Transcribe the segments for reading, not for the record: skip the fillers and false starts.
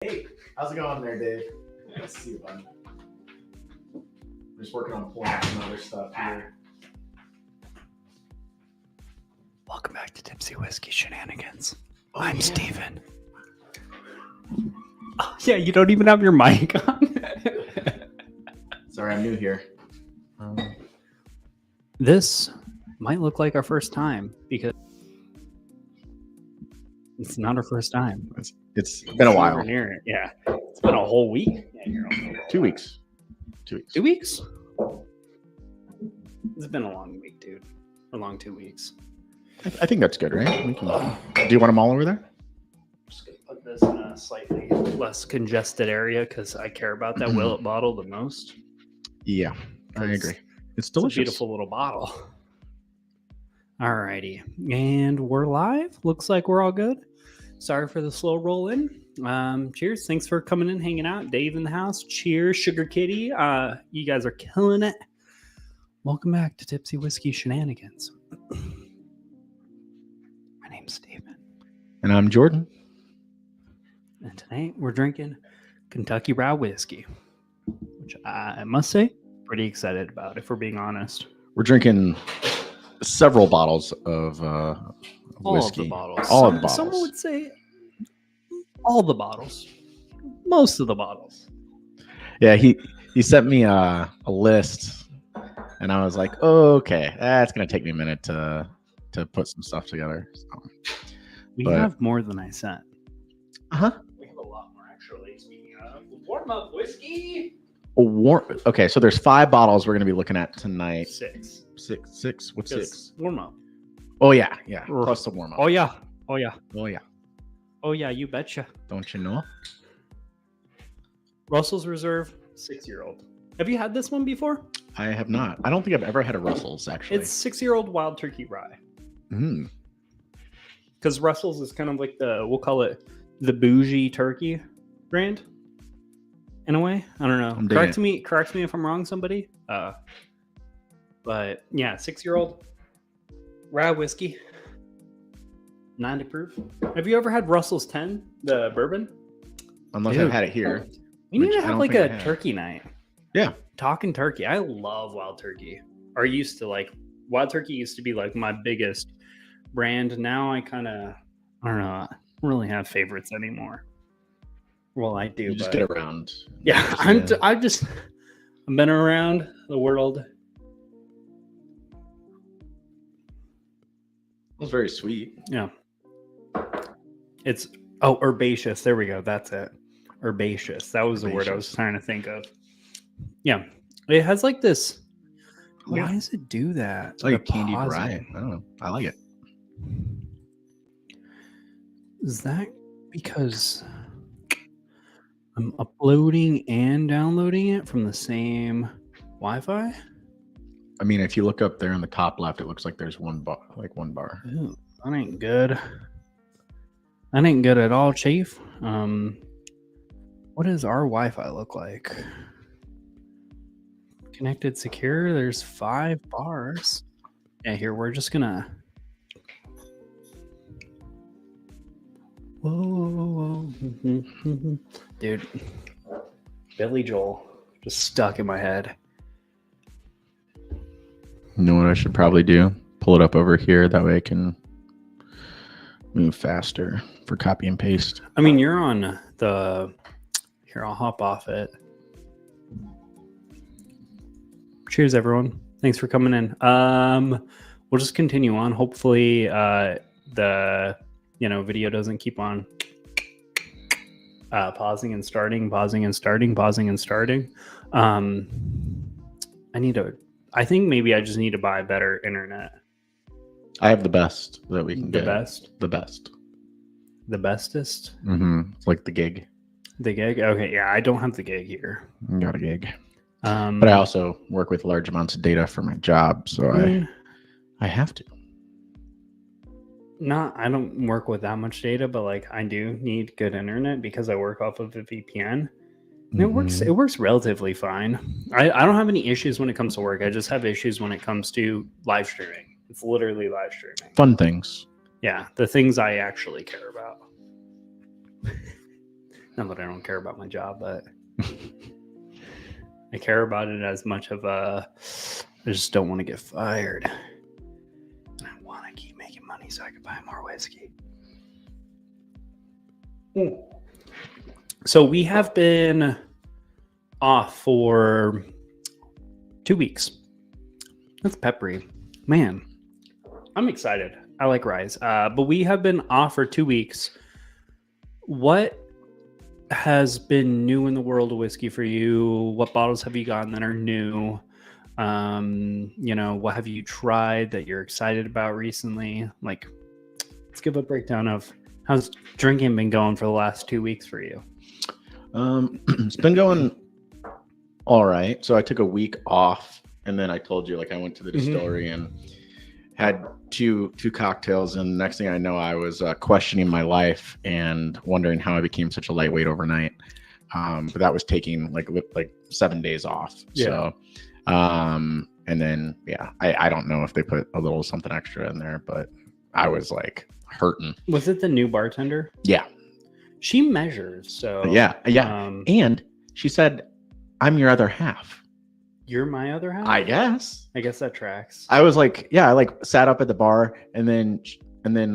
Hey, how's it going there, Dave? Nice to see you, bud. I'm just working on pulling some other stuff here. Welcome back to Tipsy Whiskey Shenanigans. I'm Steven. Oh, yeah, you don't even have your mic on. Sorry, I'm new here. This might look like our first time because it's not our first time. It's been a while. Nowhere near it. Yeah, it's been a whole week. Yeah, you're on 2 weeks. 2 weeks. 2 weeks? It's been a long week, dude. A long 2 weeks. I think that's good, right? We can, do you want them all over there? Just gonna put this in a slightly less congested area because I care about that Willet bottle the most. Yeah, I agree. It's It's a delicious. beautiful little bottle. Alrighty, and we're live. Looks like we're all good. Sorry for the slow roll in. Cheers. Thanks for coming in, hanging out. Dave in the house. Cheers, Sugar Kitty. You guys are killing it. Welcome back to Tipsy Whiskey Shenanigans. My name's Steven. And I'm Jordan. And tonight we're drinking Kentucky Rye Whiskey, which I must say, pretty excited about, if we're being honest. We're drinking several bottles of All whiskey. of the bottles. All of the bottles. Someone would say all the bottles. Most of the bottles. Yeah, he sent me a list, and I was like, oh, okay, that's gonna take me a minute to put some stuff together. So. We But- have more than I sent. Uh-huh. We have a lot more, actually. Speaking of warm up whiskey. Okay, so there's 5 bottles we're gonna be looking at tonight. 6. Six. What's Just 6? warm up. Oh yeah. Plus the warm up. Oh yeah. Oh yeah. Oh yeah. Oh yeah. You betcha. Don't you know? Russell's Reserve 6-year-old. Have you had this one before? I have not. I don't think I've ever had a Russell's actually. It's 6-year-old wild turkey rye. Mm. Because Russell's is kind of like we'll call it the bougie turkey brand. In a way, I don't know. I'm digging Correct me if I'm wrong, somebody. But yeah, 6-year-old rye whiskey, 90 proof. Have you ever had Russell's 10, the bourbon? Unless Dude. I've had it here. We need Which to I have don't like think I a have. turkey night. Yeah. Talking turkey. I love wild turkey. Or used to like wild turkey used to be like my biggest brand. Now I don't know. I don't really have favorites anymore. Well, I do. You just but- get around. Yeah, I've been around the world. It was very sweet. Yeah. It's herbaceous. There we go. That's it. Herbaceous. That was the word I was Herbaceous. trying to think of. Yeah. It has like this. Yeah. Why does it do that? It's like a The candied pausing. rye. I don't know. I like it. Is that because I'm uploading and downloading it from the same Wi-Fi? I mean, if you look up there in the top left, it looks like there's one bar. Ooh, that ain't good. That ain't good at all, Chief. What does our Wi-Fi look like? Connected secure. There's 5 bars. Yeah, here we're just gonna. Whoa. Dude, Billy Joel just stuck in my head. You know what I should probably do? Pull it up over here. That way I can move faster for copy and paste. I mean, you're on the. Here, I'll hop off it. Cheers, everyone. Thanks for coming in. We'll just continue on. Hopefully, the video doesn't keep on pausing and starting. I think maybe I just need to buy better internet. I have the best that we can The get. best, The best. the bestest, Mm-hmm. It's like the gig. the gig. Okay, yeah, I don't have the gig here. You got a gig. But But I also work with large amounts of data for my job, so I have to. I don't work with that much data, but like I do need good internet because I work off of a VPN. And Mhm. it works relatively fine. I don't have any issues when it comes to work. I just have issues when it comes to live streaming. It's literally live streaming. Fun things. Yeah, the things I actually care about. Not that I don't care about my job, but I care about it as much of I just don't want to get fired. And I want to keep making money so I can buy more whiskey. So we have been off for 2 weeks. That's peppery. Man, I'm excited. I like Rise. But we have been off for 2 weeks. What has been new in the world of whiskey for you? What bottles have you gotten that are new? What have you tried that you're excited about recently? Like, let's give a breakdown of how's drinking been going for the last 2 weeks for you? It's been going all right. So I took a week off, and then I told you, like, I went to the distillery and had two cocktails, and the next thing I know, I was questioning my life and wondering how I became such a lightweight overnight. But that was taking like 7 days off. Yeah. So, and then I don't know if they put a little something extra in there, but I was like hurting. Was it the new bartender? Yeah. She measures, so Yeah. And she said, "I'm your other half." You're my other half? I guess that tracks. I was like, I like sat up at the bar, and then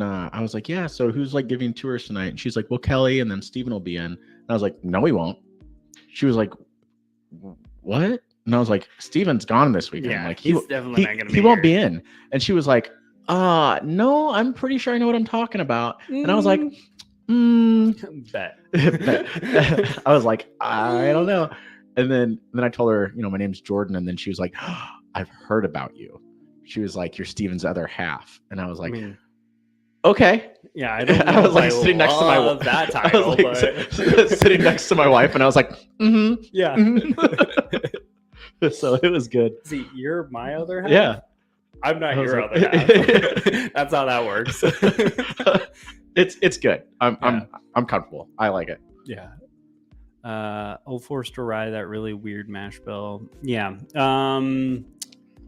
I was like, yeah, so who's like giving tours tonight? And she's like, well, Kelly, and then Steven will be in. And I was like, no, he won't. She was like, what? And I was like, Steven's gone this weekend. Yeah, like he's definitely not gonna be he won't here. be in. And she was like, no, I'm pretty sure I know what I'm talking about. And I was like, bet. I was like, I don't know. And then I told her, my name's Jordan. And then she was like, I've heard about you. She was like, you're Steven's other half. And I was like, okay. Yeah, I don't know. I was like sitting next to my wife. That title, I was like, sitting next to my wife, and I was like, yeah. So it was good. See, you're my other half. Yeah, I'm not your like, other half. That's how that works. It's good. I'm comfortable. I like it. Yeah. Old Forester Rye, that really weird mash bill. Yeah.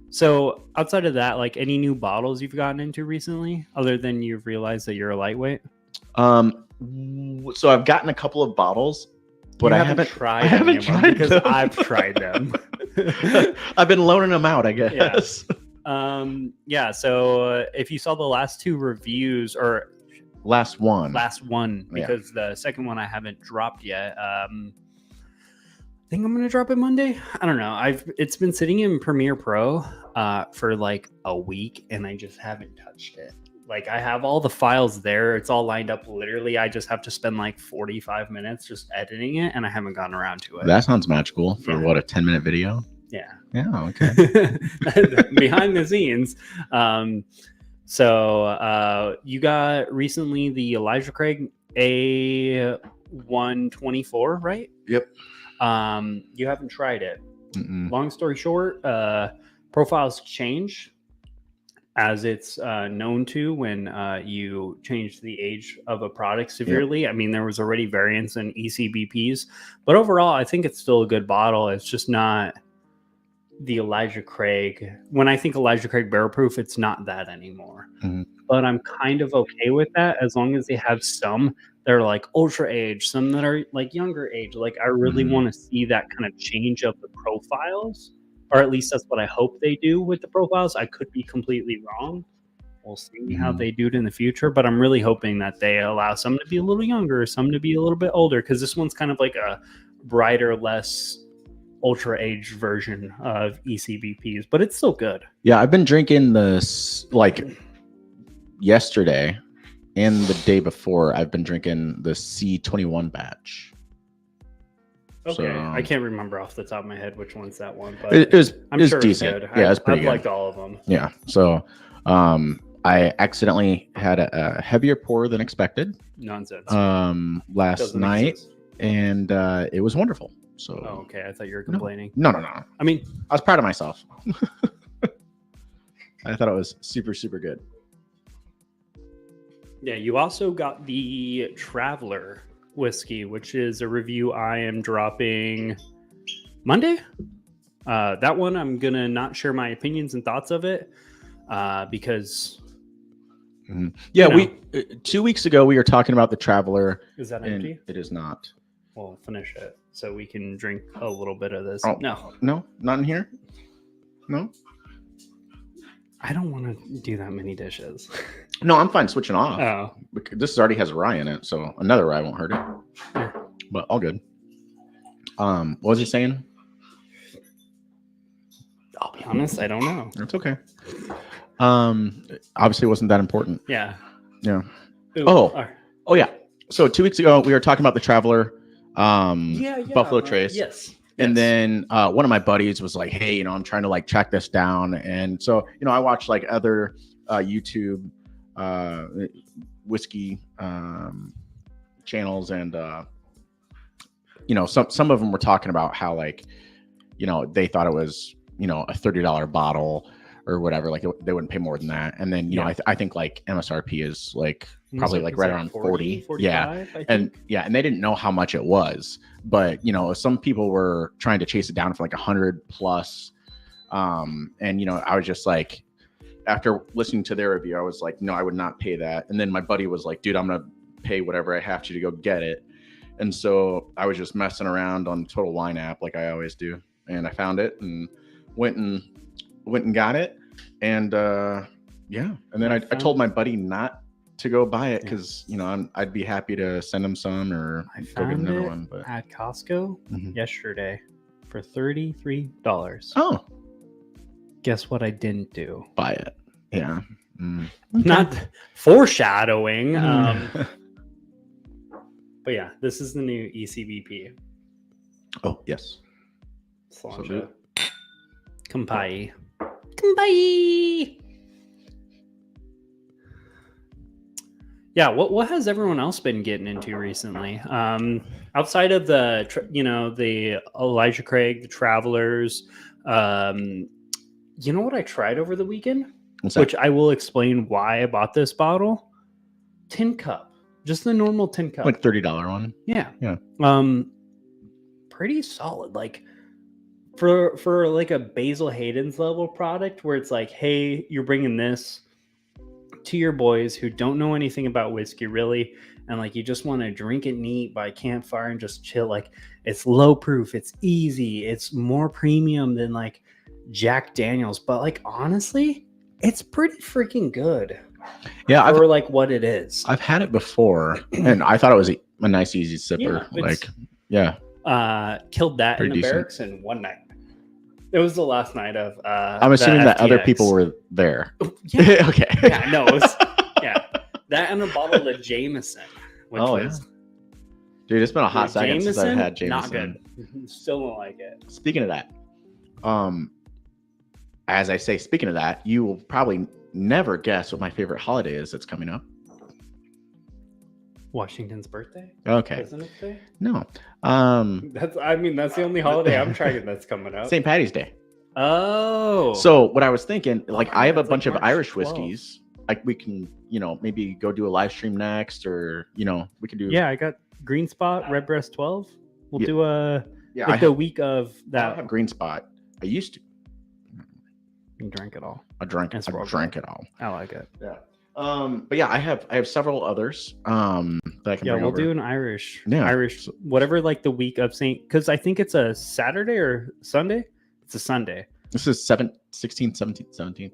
So outside of that, like any new bottles you've gotten into recently, other than you've realized that you're a lightweight? So I've gotten a couple of bottles, but I haven't tried because them. I've tried them. I've been loaning them out, I guess. Yeah. So if you saw the last two reviews, or last one, because the second one I haven't dropped yet. I think I'm gonna drop it Monday. I don't know. It's been sitting in Premiere Pro for like a week, and I just haven't touched it. Like, I have all the files there. It's all lined up. Literally, I just have to spend like 45 minutes just editing it, and I haven't gotten around to it. That sounds magical for a 10-minute video. Yeah. Yeah. Okay. Behind the scenes. So you got recently the Elijah Craig A124, right? Yep. You haven't tried it. Long story short, profiles change as it's known to when you change the age of a product severely. Yep. I mean, there was already variance in ECBPs, but overall, I think it's still a good bottle. It's just not the Elijah Craig. When I think Elijah Craig barrel proof, it's not that anymore. But I'm kind of okay with that as long as they have some that are like ultra age, some that are like younger age. Like, I really want to see that kind of change of the profiles, or at least that's what I hope they do with the profiles. I could be completely wrong. We'll see how they do it in the future, but I'm really hoping that they allow some to be a little younger, some to be a little bit older, because this one's kind of like a brighter, less ultra aged version of ECBPs, but it's still good. Yeah, I've been drinking this like yesterday and the day before. I've been drinking the C21 batch. Okay, so, I can't remember off the top of my head which one's that one, but it was sure decent. It's Yeah, it's pretty good. I've liked all of them. Yeah, so I accidentally had a heavier pour than expected. Nonsense. Last night, and it was wonderful. So, okay, I thought you were complaining. No. I mean, I was proud of myself. I thought it was super, super good. Yeah, you also got the Traveler whiskey, which is a review I am dropping Monday. That one, I'm going to not share my opinions and thoughts of it because... Yeah, 2 weeks ago, we were talking about the Traveler. Is that empty? It is not. we'll finish it so we can drink a little bit of this. Oh. No, No, not in here. No, I don't want to do that many dishes. no, I'm fine switching off. Oh, This already has rye in it, so another rye won't hurt it. Yeah. But all good. What was he saying? I'll be honest, I don't know. It's okay. Obviously, it wasn't that important. Yeah. Yeah. Ooh, Oh. all right. Oh yeah. So 2 weeks ago, we were talking about the Traveler, Buffalo Trace. Yes. And Yes. then one of my buddies was like, "Hey, I'm trying to like track this down." And so, I watched like other YouTube whiskey channels, and some of them were talking about how like, they thought it was a $30 bottle or whatever. Like they wouldn't pay more than that. And then I think like MSRP is like probably like right around 40. 45, Yeah. I think. And they didn't know how much it was, but some people were trying to chase it down for like 100 plus. And I was just like, after listening to their review, I was like, no, I would not pay that. And then my buddy was like, dude, I'm gonna pay whatever I have to go get it. And so I was just messing around on Total Wine app like I always do, and I found it and went and got it. And and then I told my buddy not to go buy it because I'd be happy to send him some or I go get found another it one. But at Costco Mhm. yesterday for $33. oh, Guess what I didn't do? buy it. Yeah. Not foreshadowing. Mm. But yeah, this is the new ECBP. Oh yes. Sláinte. Kampai. Kampai. Yeah, what has everyone else been getting into recently? Outside of the Elijah Craig, the Travelers. You know what I tried over the weekend? What's that? Which I will explain why I bought this bottle. Tin cup. Just the normal tin cup. Like $30 one. Yeah. Yeah. Pretty solid. Like for like a Basil Hayden's level product where it's like, hey, you're bringing this to your boys who don't know anything about whiskey really, and like you just want to drink it neat by campfire and just chill. Like it's low proof, it's easy, it's more premium than like Jack Daniels, but like honestly, it's pretty freaking good. Yeah, for like what it is. I've had it before, and I thought it was a nice, easy sipper. Killed that in Pretty the decent. barracks in one night. It was the last night of. I'm assuming that other FTX. people were there. Yeah, Okay. yeah, no, it was, yeah, that and a bottle of Jameson. Which Oh, was, Dude, it's been a hot the second since I've had Jameson. Not good. Still don't like it. Speaking of that, as I say, speaking of that, you will probably never guess what my favorite holiday is that's coming up. Washington's birthday. Okay. President's Day. No. That's the only holiday I'm tracking that's coming up. St. Patty's Day. Oh. So what I was thinking, like I have a it's like bunch of March Irish 12th. whiskeys. Like we can, maybe go do a live stream next, or we could do. Yeah, I got Green Spot, Redbreast 12. We'll Yeah. do a Yeah. like the week of I that. don't have Green Spot. I used to. You drank it all. I drank It's it broken. all. I like it. Yeah. But yeah, I have several others that I can Yeah, bring we'll over. do an Irish, Yeah. whatever, like the week of because I think it's a Saturday or Sunday. It's a Sunday. This is 16th, 17th, 17th.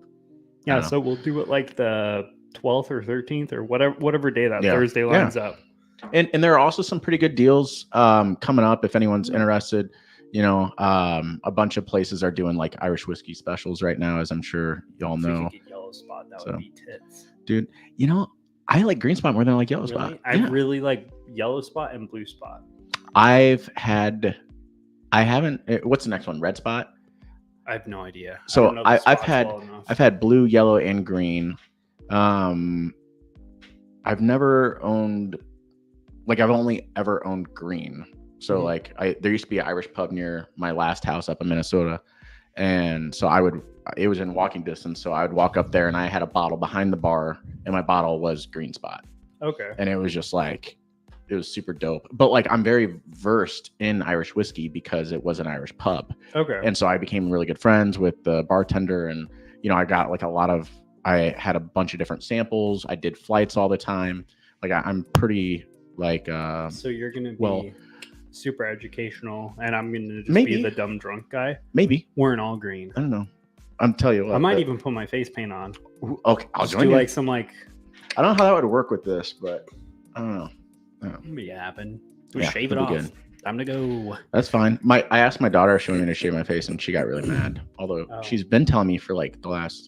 Yeah, I don't so we'll do it like the 12th or 13th or whatever day that Thursday lines up. And there are also some pretty good deals coming up if anyone's interested. A bunch of places are doing like Irish whiskey specials right now, as I'm sure y'all If we know. could get Yellow Spot, that So. would be tits. Dude, I like Green Spot more than I like Yellow Spot. Really? I Yeah. really like Yellow Spot and Blue Spot. I haven't. What's the next one? Red Spot. I have no idea. So I don't know the I've spots had- well enough. I've had blue, yellow, and green. I've never owned, like I've only ever owned green. So Mhm. like there used to be an Irish pub near my last house up in Minnesota. And so it was in walking distance. So I would walk up there and I had a bottle behind the bar and my bottle was Green Spot. Okay. And it was just like, it was super dope. But like, I'm very versed in Irish whiskey because it was an Irish pub. Okay. And so I became really good friends with the bartender, and I got like I had a bunch of different samples. I did flights all the time. Like I'm pretty like so you're gonna be well, super educational, and I'm gonna just Maybe. be the dumb drunk guy. Maybe. Wearing all green. I don't know. I'm telling you what. I might even put my face paint on. Okay, I'll Just join do you. like some like. I don't know how that would work with this, but I don't know. Maybe it happen. Yeah, Shave it it'll off. be good. Time to go. That's fine. I asked my daughter if she wanted me to shave my face, and she got really mad. Although Oh. she's been telling me for like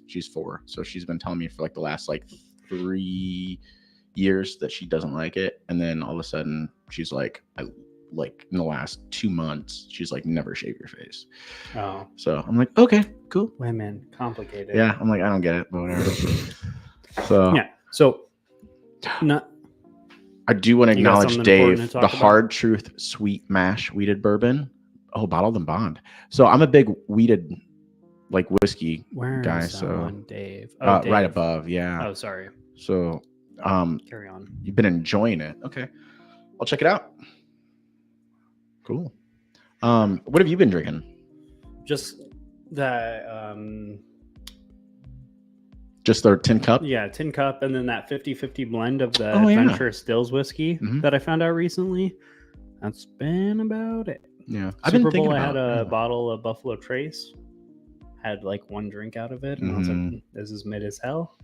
she's 4, so she's been telling me for like the last like 3 years that she doesn't like it, and then all of a sudden she's like, like in the last 2 months, she's like, never shave your face. Oh, So I'm like, okay, cool. women, complicated. Yeah, I'm like, I don't get it, but whatever. So Yeah. So, not. I do want to You got acknowledge something important Dave, to talk the about? Hard Truth Sweet Mash Weeded Bourbon. Oh, bottled and bond. So I'm a big weeded like whiskey Where guy. is that So one, Dave? Oh, Dave. right above, yeah. Oh, sorry. So Carry on. you've been enjoying it. Okay, I'll check it out. Cool. What have you been drinking? Just that. Just their tin cup. Yeah, tin cup, and then that 50-50 blend of the Oh, yeah. Adventure Stills whiskey Mhm. that I found out recently. That's been about it. Yeah, Super Bowl, I had a bottle of Buffalo Trace. Had like one drink out of it, and I was like, "This is mid as hell."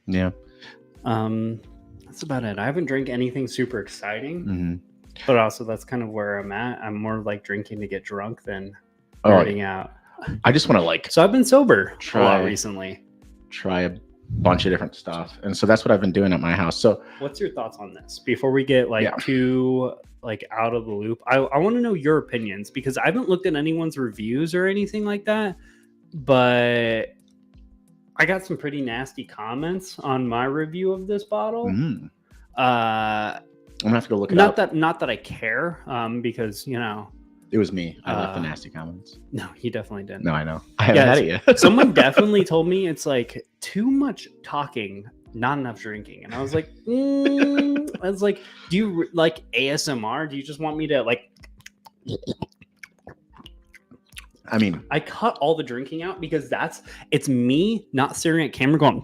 Yeah. That's about it. I haven't drank anything super exciting, Mm-hmm. but also that's kind of where I'm at. I'm more like drinking to get drunk than Oh, nerding out. I just want to like So I've been sober a Try. lot recently. try a bunch of different stuff, and so that's what I've been doing at my house. So What's your thoughts on this before we get like Yeah. too like out of the loop? I want to know your opinions because I haven't looked at anyone's reviews or anything like that, but I got some pretty nasty comments on my review of this bottle. I'm Uh, gonna have to go look it up. not that I care, because you know, It was me. I left the Uh, nasty comments. no, he definitely didn't. No, I know. I haven't had it yet. Someone definitely told me it's like too much talking, not enough drinking, and I was like, I was like, do you like ASMR? Do you just want me to like? I mean, I cut all the drinking out because it's me not staring at camera going.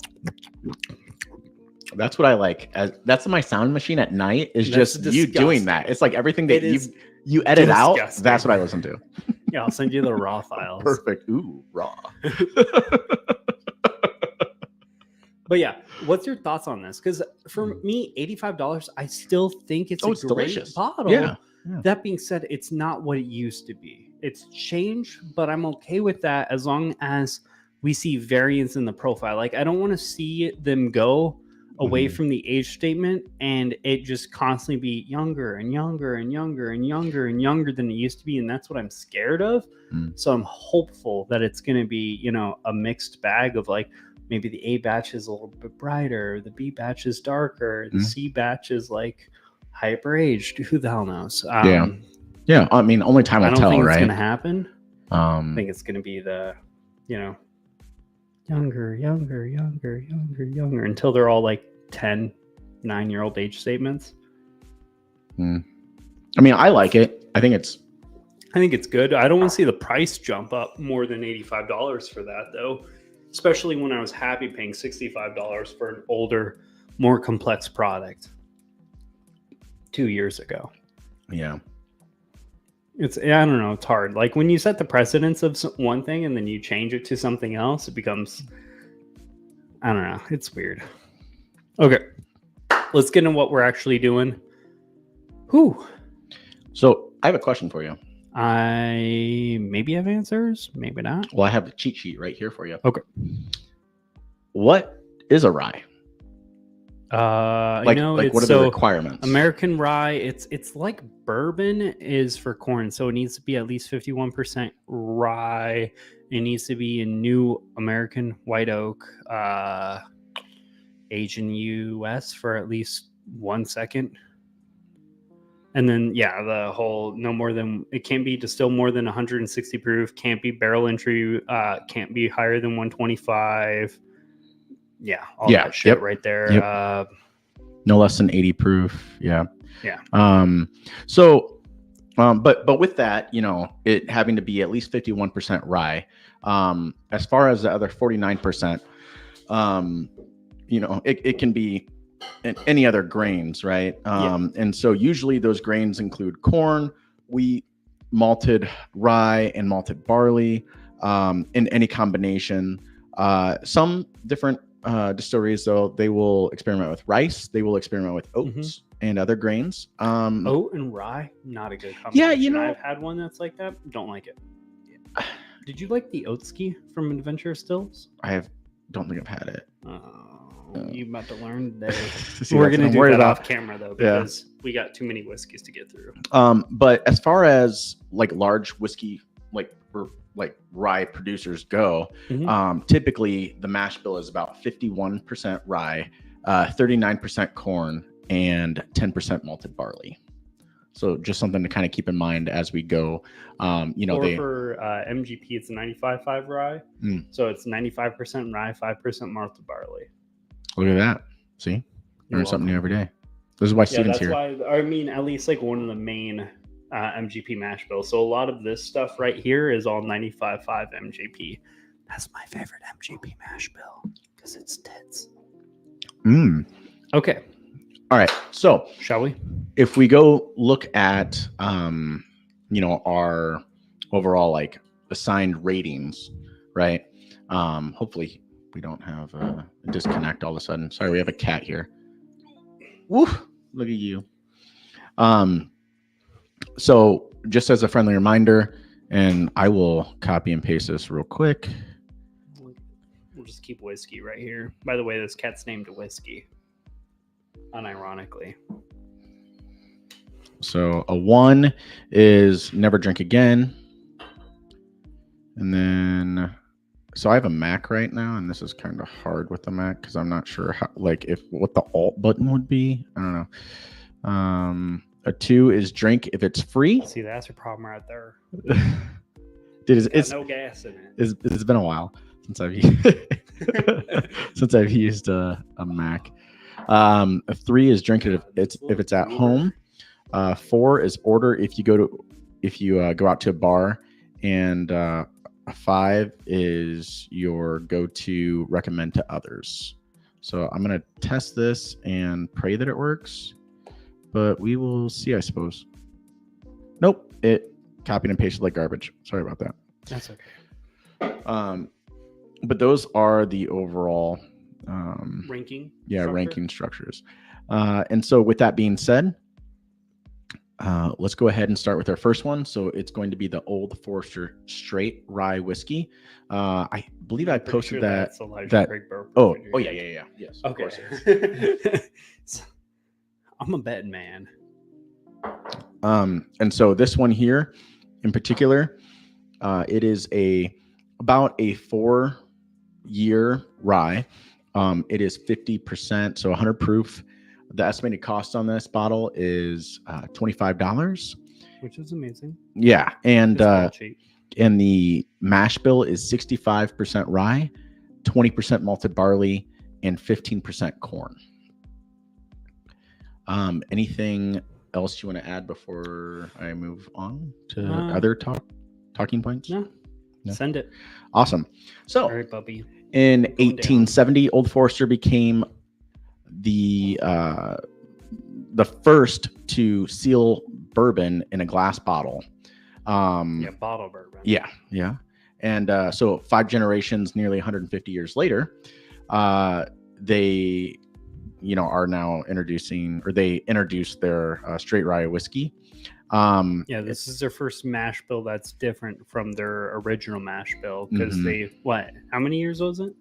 that's what I like. That's my sound machine at night. Is That's just you doing disgusting. that. It's like everything that It is you edit out. disgusting. That's what I listen to. Yeah, I'll send you the raw files. Perfect. Ooh, raw. But yeah, what's your thoughts on this? Because for me, $85, I still think it's Oh, a it's great delicious. bottle. Yeah. That being said, it's not what it used to be. It's changed, but I'm okay with that as long as we see variance in the profile. Like I don't want to see them go away Mhm. from the age statement and it just constantly be younger and younger and younger and younger and younger than it used to be. And that's what I'm scared of. Mm. So I'm hopeful that it's going to be, you know, a mixed bag of like, maybe the A batch is a little bit brighter, the B batch is darker, the Mhm. C batch is like hyper aged. Who the hell knows? Yeah. I mean, only time I will don't tell, think it's right? going to happen. I Um, think it's going to be the, you know, younger until they're all like 10, 9-year-old age statements. I mean, I like it. I think it's I think it's good. I don't want to see the price jump up more than $85 for that, though, especially when I was happy paying $65 for an older, more complex product 2 years ago. yeah. I don't know. It's hard. Like when you set the precedence of one thing and then you change it to something else, it becomes, I don't know. It's weird. Okay. Let's get into what we're actually doing. Whew. So I have a question for you. I maybe have answers, maybe not. Well, I have a cheat sheet right here for you. Okay. What is a rye? Like, What are the so requirements? American rye, it's like bourbon is for corn, so it needs to be at least 51% rye. It needs to be in new American white oak, aged in U.S. for at least 1 second, and then the whole it can't be distilled more than 160 proof, can't be barrel entry, can't be higher than 125. All that shit right there. Yep. No less than 80 proof. Yeah. Yeah. But with that, you know, it having to be at least 51% rye. As far as the other 49%, you know, it can be any other grains, right? And so usually those grains include corn, wheat, malted rye, and malted barley in any combination. Some different distilleries, though, they will experiment with rice. They will experiment with oats and other grains. Oat and rye, not a good combination. Yeah, you know, I've had one that's like that. Don't like it. Did you like the Oatski from Adventure Stills? Don't think I've had it. You about to learn today. See, We're that's gonna what I'm do worried that about. off camera though, because we got too many whiskeys to get through. But as far as like large whiskey, like rye producers go, typically the mash bill is about 51% rye, 39% corn, and 10% malted barley. So just something to kind of keep in mind as we go. For MGP, it's 95.5 rye. So it's 95% rye, 5% malted barley. Look at that. See? Learn something new every day. This is why Steven's here. That's why, I mean, at least like one of the main MGP mash bills. So a lot of this stuff right here is all 95.5 MGP. That's my favorite MGP mash bill because it's tits. Okay. All right. So shall we? If we go look at, our overall like assigned ratings, right? Hopefully we don't have a disconnect all of a sudden. Sorry, we have a cat here. Woo! Look at you. So just as a friendly reminder, and I will copy and paste this real quick. We'll just keep whiskey right here. By the way, this cat's named Whiskey. Unironically. So a 1 is never drink again. And then, so I have a Mac right now, and this is kind of hard with the Mac because I'm not sure how, like, what the alt button would be. I don't know. A 2 is drink if it's free. See, that's your problem right there. Dude, it's no gas in it. It's been a while since I've used a Mac. A 3 is drink it if it's at home. 4 is order if you go out to a bar, and a 5 is your go-to recommend to others. So I'm gonna test this and pray that it works, but we will see, I suppose. Nope, it copied and pasted like garbage. Sorry about that. That's okay. But those are the overall ranking. Yeah, ranking structures. And so with that being said, let's go ahead and start with our first one. So it's going to be the Old Forester Straight Rye Whiskey. I believe I posted that. Oh yeah. Yes. Okay. Of course it is. I'm a betting man. And so this one here, in particular, it is about a 4-year rye. It is 50%, so 100 proof. The estimated cost on this bottle is $25, which is amazing. Yeah, and the mash bill is 65% rye, 20% malted barley, and 15% corn. Anything else you want to add before I move on to other talking points? No. Send it. Awesome. So, all right, Bubby. In 1870, Old Forester became the first to seal bourbon in a glass bottle. Bottle bourbon. Yeah. And so 5 generations, nearly 150 years later, they, are now introduced their straight rye whiskey. This is their first mash bill that's different from their original mash bill because how many years was it?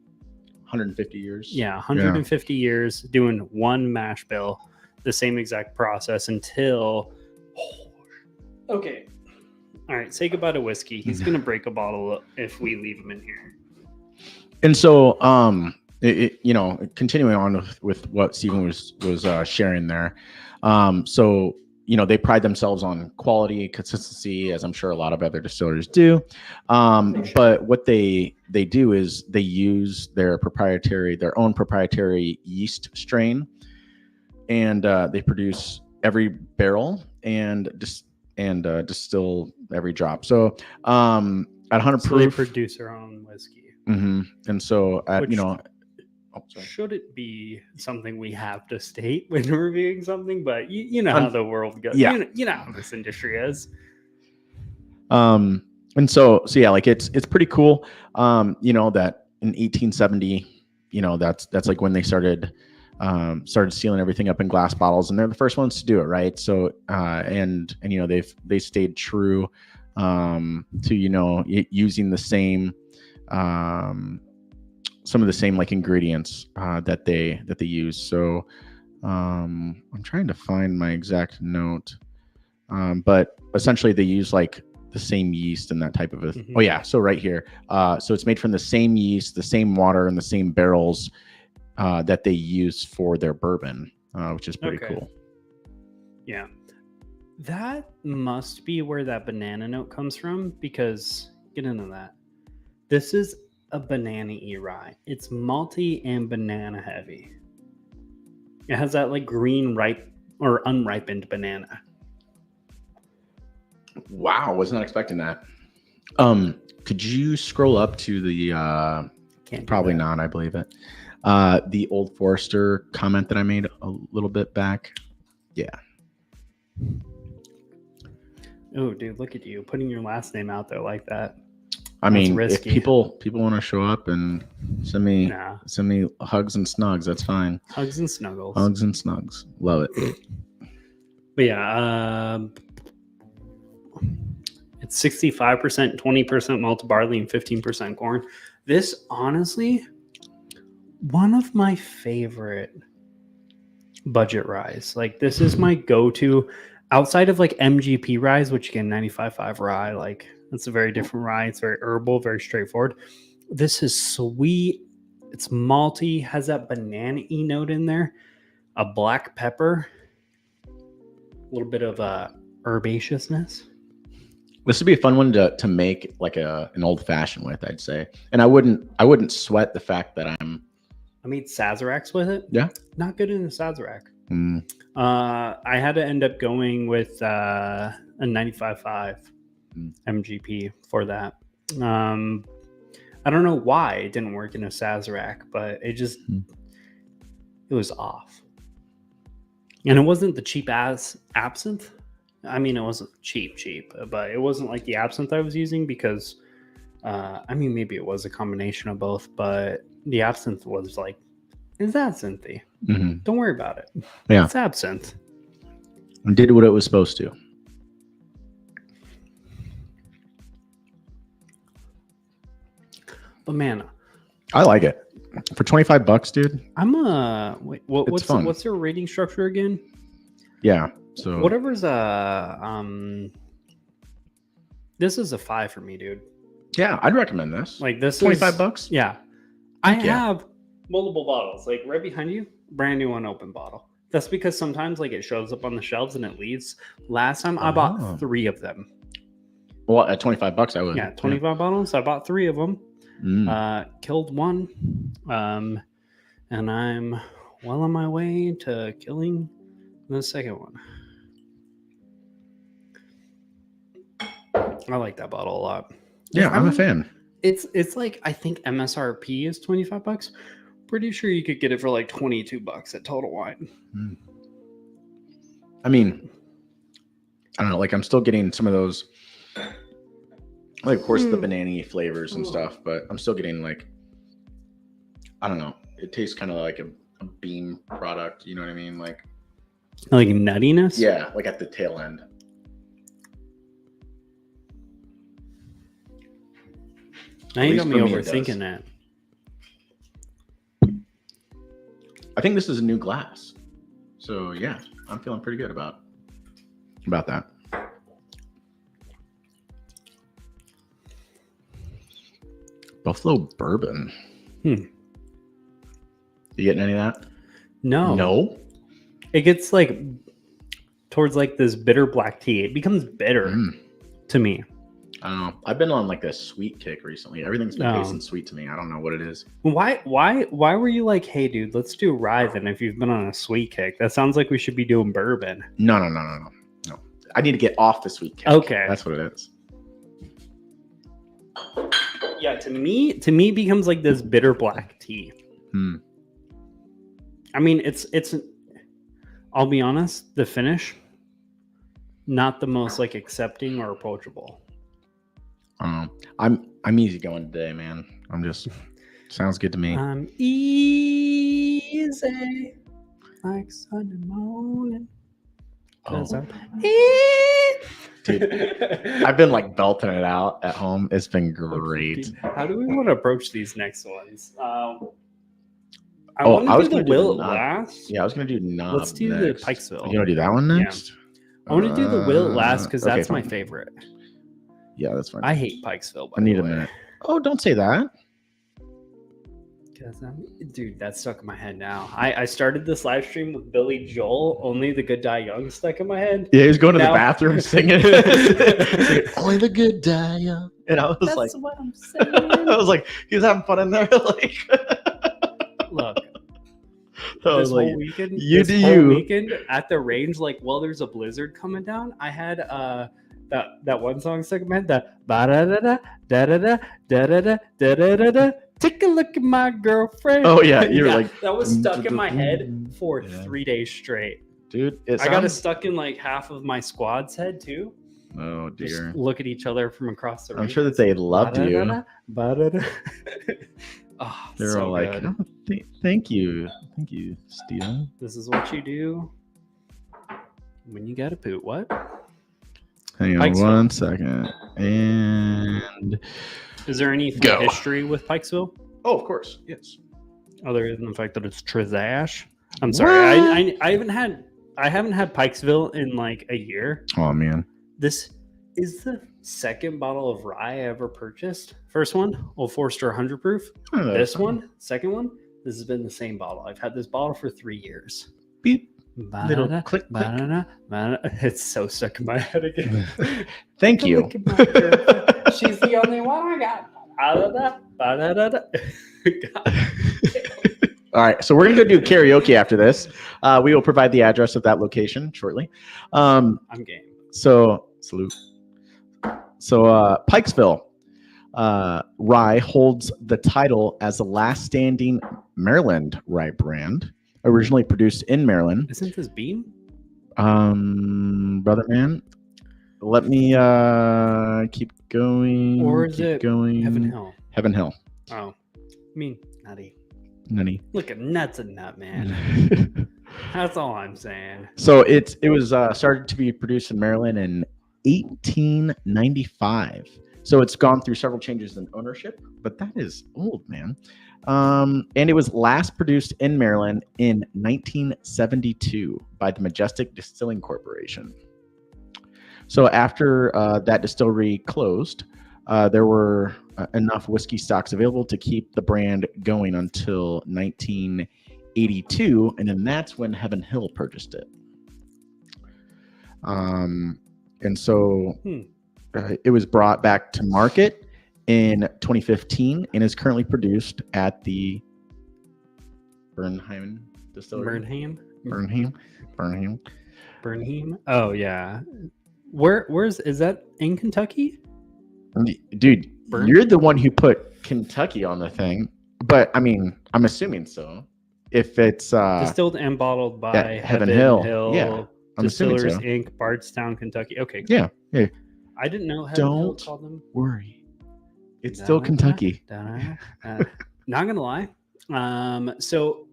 150 years. Yeah, 150 years doing one mash bill, the same exact process until. Okay. All right, say goodbye to Whiskey. He's going to break a bottle if we leave him in here. And so, continuing on with what Stephen was sharing there. So, they pride themselves on quality, consistency, as I'm sure a lot of other distillers do. But what they do is they use their own proprietary yeast strain, and they produce every barrel and distill every drop. So at 100 proof, they produce their own whiskey. And so at should it be something we have to state when reviewing something? But you know how the world goes. Yeah. You know how this industry is. And so yeah, like it's pretty cool. You know, that in 1870, you know, that's like when they started sealing everything up in glass bottles, and they're the first ones to do it, right? So and you know, they stayed true to, you know, using the same some of the same like ingredients that they use. So I'm trying to find my exact note, but essentially they use like the same yeast and that type of a oh yeah, so right here, so it's made from the same yeast, the same water, and the same barrels that they use for their bourbon, which is pretty cool. Yeah, that must be where that banana note comes from, because get into that. This is a banana-y rye. It's malty and banana heavy. It has that like green ripe or unripened banana. Wow, was not expecting that. Could you scroll up to the probably not, I believe it. The Old Forester comment that I made a little bit back. Yeah. Oh, dude, look at you putting your last name out there like that. I mean, risky. If people want to show up and send me hugs and snugs, that's fine. Hugs and snuggles. Hugs and snugs. Love it. But yeah, it's 65%, 20% malted barley, and 15% corn. This, honestly, one of my favorite budget ryes. Like, this is my go-to outside of like MGP ryes, which again, 95.5 rye. Like, it's a very different rye. It's very herbal, very straightforward. This is sweet. It's malty, has that banana-y note in there, a black pepper, a little bit of herbaceousness. This would be a fun one to make like an old fashioned with, I'd say. And I wouldn't sweat the fact that I made Sazeracs with it. Yeah. Not good in a Sazerac. I had to end up going with a 95.5 MGP for that. I don't know why it didn't work in a Sazerac, but it just it was off. And it wasn't the cheap ass absinthe. I mean, it wasn't cheap, but it wasn't like the absinthe I was using, because I mean, maybe it was a combination of both, but the absinthe was like, it's absinthe. Don't worry about it. Yeah, it's absinthe. And did what it was supposed to. But man, I like it for $25, dude. I'm wait, what's your rating structure again? Yeah, so whatever's this is a 5 for me, dude. Yeah, I'd recommend this. Like, this $25. Yeah, I have multiple bottles, like right behind you, brand new unopened bottle. That's because sometimes like it shows up on the shelves and it leaves. Last time I bought 3 of them. Well, at $25 I would. Yeah, 25 bottles. I bought 3 of them. Killed one, and I'm well on my way to killing the second one. I like that bottle a lot. Yeah, I'm a fan. It's like, I think MSRP is $25. Pretty sure you could get it for like $22 at Total Wine. I mean, I don't know. Like, I'm still getting some of those. Like, of course, the banana flavors and stuff, but I'm still getting like, I don't know. It tastes kind of like a Beam product. You know what I mean? Like nuttiness? Yeah, like at the tail end. Now you got me overthinking that. I think this is a new glass. So yeah, I'm feeling pretty good about that. Buffalo bourbon. You getting any of that? No. It gets like towards like this bitter black tea. It becomes bitter to me. I don't know. I've been on like a sweet kick recently. Everything's been tasting sweet to me. I don't know what it is. Why were you like, hey dude, let's do rye then if you've been on a sweet kick? That sounds like we should be doing bourbon. No. I need to get off the sweet kick. Okay. That's what it is. Yeah, to me it becomes like this bitter black tea. I mean, it's I'll be honest, the finish, not the most like accepting or approachable. I'm easy going today, man. I'm just sounds good to me. Easy like Sunday morning. 'Cause I'm Dude, I've been like belting it out at home. It's been great. Dude, how do we want to approach these next ones? I I want was to gonna do do the the will knob. last. Yeah, I was gonna do knob. Let's do next. the Pikesville. You wanna do that one next? I want to do the will last because Okay, that's my fine. favorite. Yeah, that's fine. I hate Pikesville. By I need the a way. minute. Oh, don't say that. Dude, that's stuck in my head now. I started this live stream with Billy Joel, Only the Good Die Young stuck in my head. Yeah, he was going to Now- the bathroom singing. Only the good die young. And I was That's like, what I'm saying. I was like, he was having fun in there. Like, Look, I was this like, whole weekend, you this do whole you. weekend at the range, like, well, there's a blizzard coming down. I had that one song stuck in my head, that ba da da da da da da da da da da da da. Take a look at my girlfriend. Oh, yeah, you were like, that was stuck in my head for Yeah. 3 days straight. dude, it I got it sounds. stuck in like half of my squad's head too. Oh Just dear. look at each other from across the room. I'm sure that they loved you. Oh, They're so all like, good. oh, thank you, Steven. This is what you do when you got to poot. What? Hang on Pikesville. 1 second. And Is there any Go. history with Pikesville oh, of course, yes. other than the fact that it's Trizash? I'm sorry, I haven't had Pikesville in like a year. Oh man. This is the second bottle of rye I ever purchased. First one, Old Forester 100 proof. Oh, This one, second one, this has been the same bottle. I've had this bottle for 3 years. Beep. Little Ba-da-da, click, click. ba-da-da, ba-da-da. It's so stuck in my head again. Thank you. Look at my girlfriend. She's the only one I got. Ba-da-da, ba-da-da-da. God. All right, so we're gonna go do karaoke after this. We will provide the address of that location shortly. I'm game. So salute. So Pikesville rye holds the title as the last standing Maryland rye brand, originally produced in Maryland. Isn't this Beam? Brother man, let me keep going. Or is keep it going? Heaven Hill? Heaven Hill. Oh, I mean, nutty. Nutty. Look at nuts and nut, man. That's all I'm saying. So it was started to be produced in Maryland in 1895. So it's gone through several changes in ownership, but that is old, man. And it was last produced in Maryland in 1972 by the Majestic Distilling Corporation. So after that distillery closed, there were enough whiskey stocks available to keep the brand going until 1982, and then that's when Heaven Hill purchased it. And so it was brought back to market in 2015 and is currently produced at the Bernheim Distillery. Burnham. Oh yeah. Where's is that in Kentucky? Dude, Burn- you're the one who put Kentucky on the thing, but I mean, I'm assuming so. If it's Distilled and bottled by at Heaven Hill. Yeah, I'm assuming Distillers so. Inc., Bardstown, Kentucky. Okay. Yeah, yeah. I didn't know Heaven Hill Don't called them. worry, it's still Kentucky. Not gonna lie. So,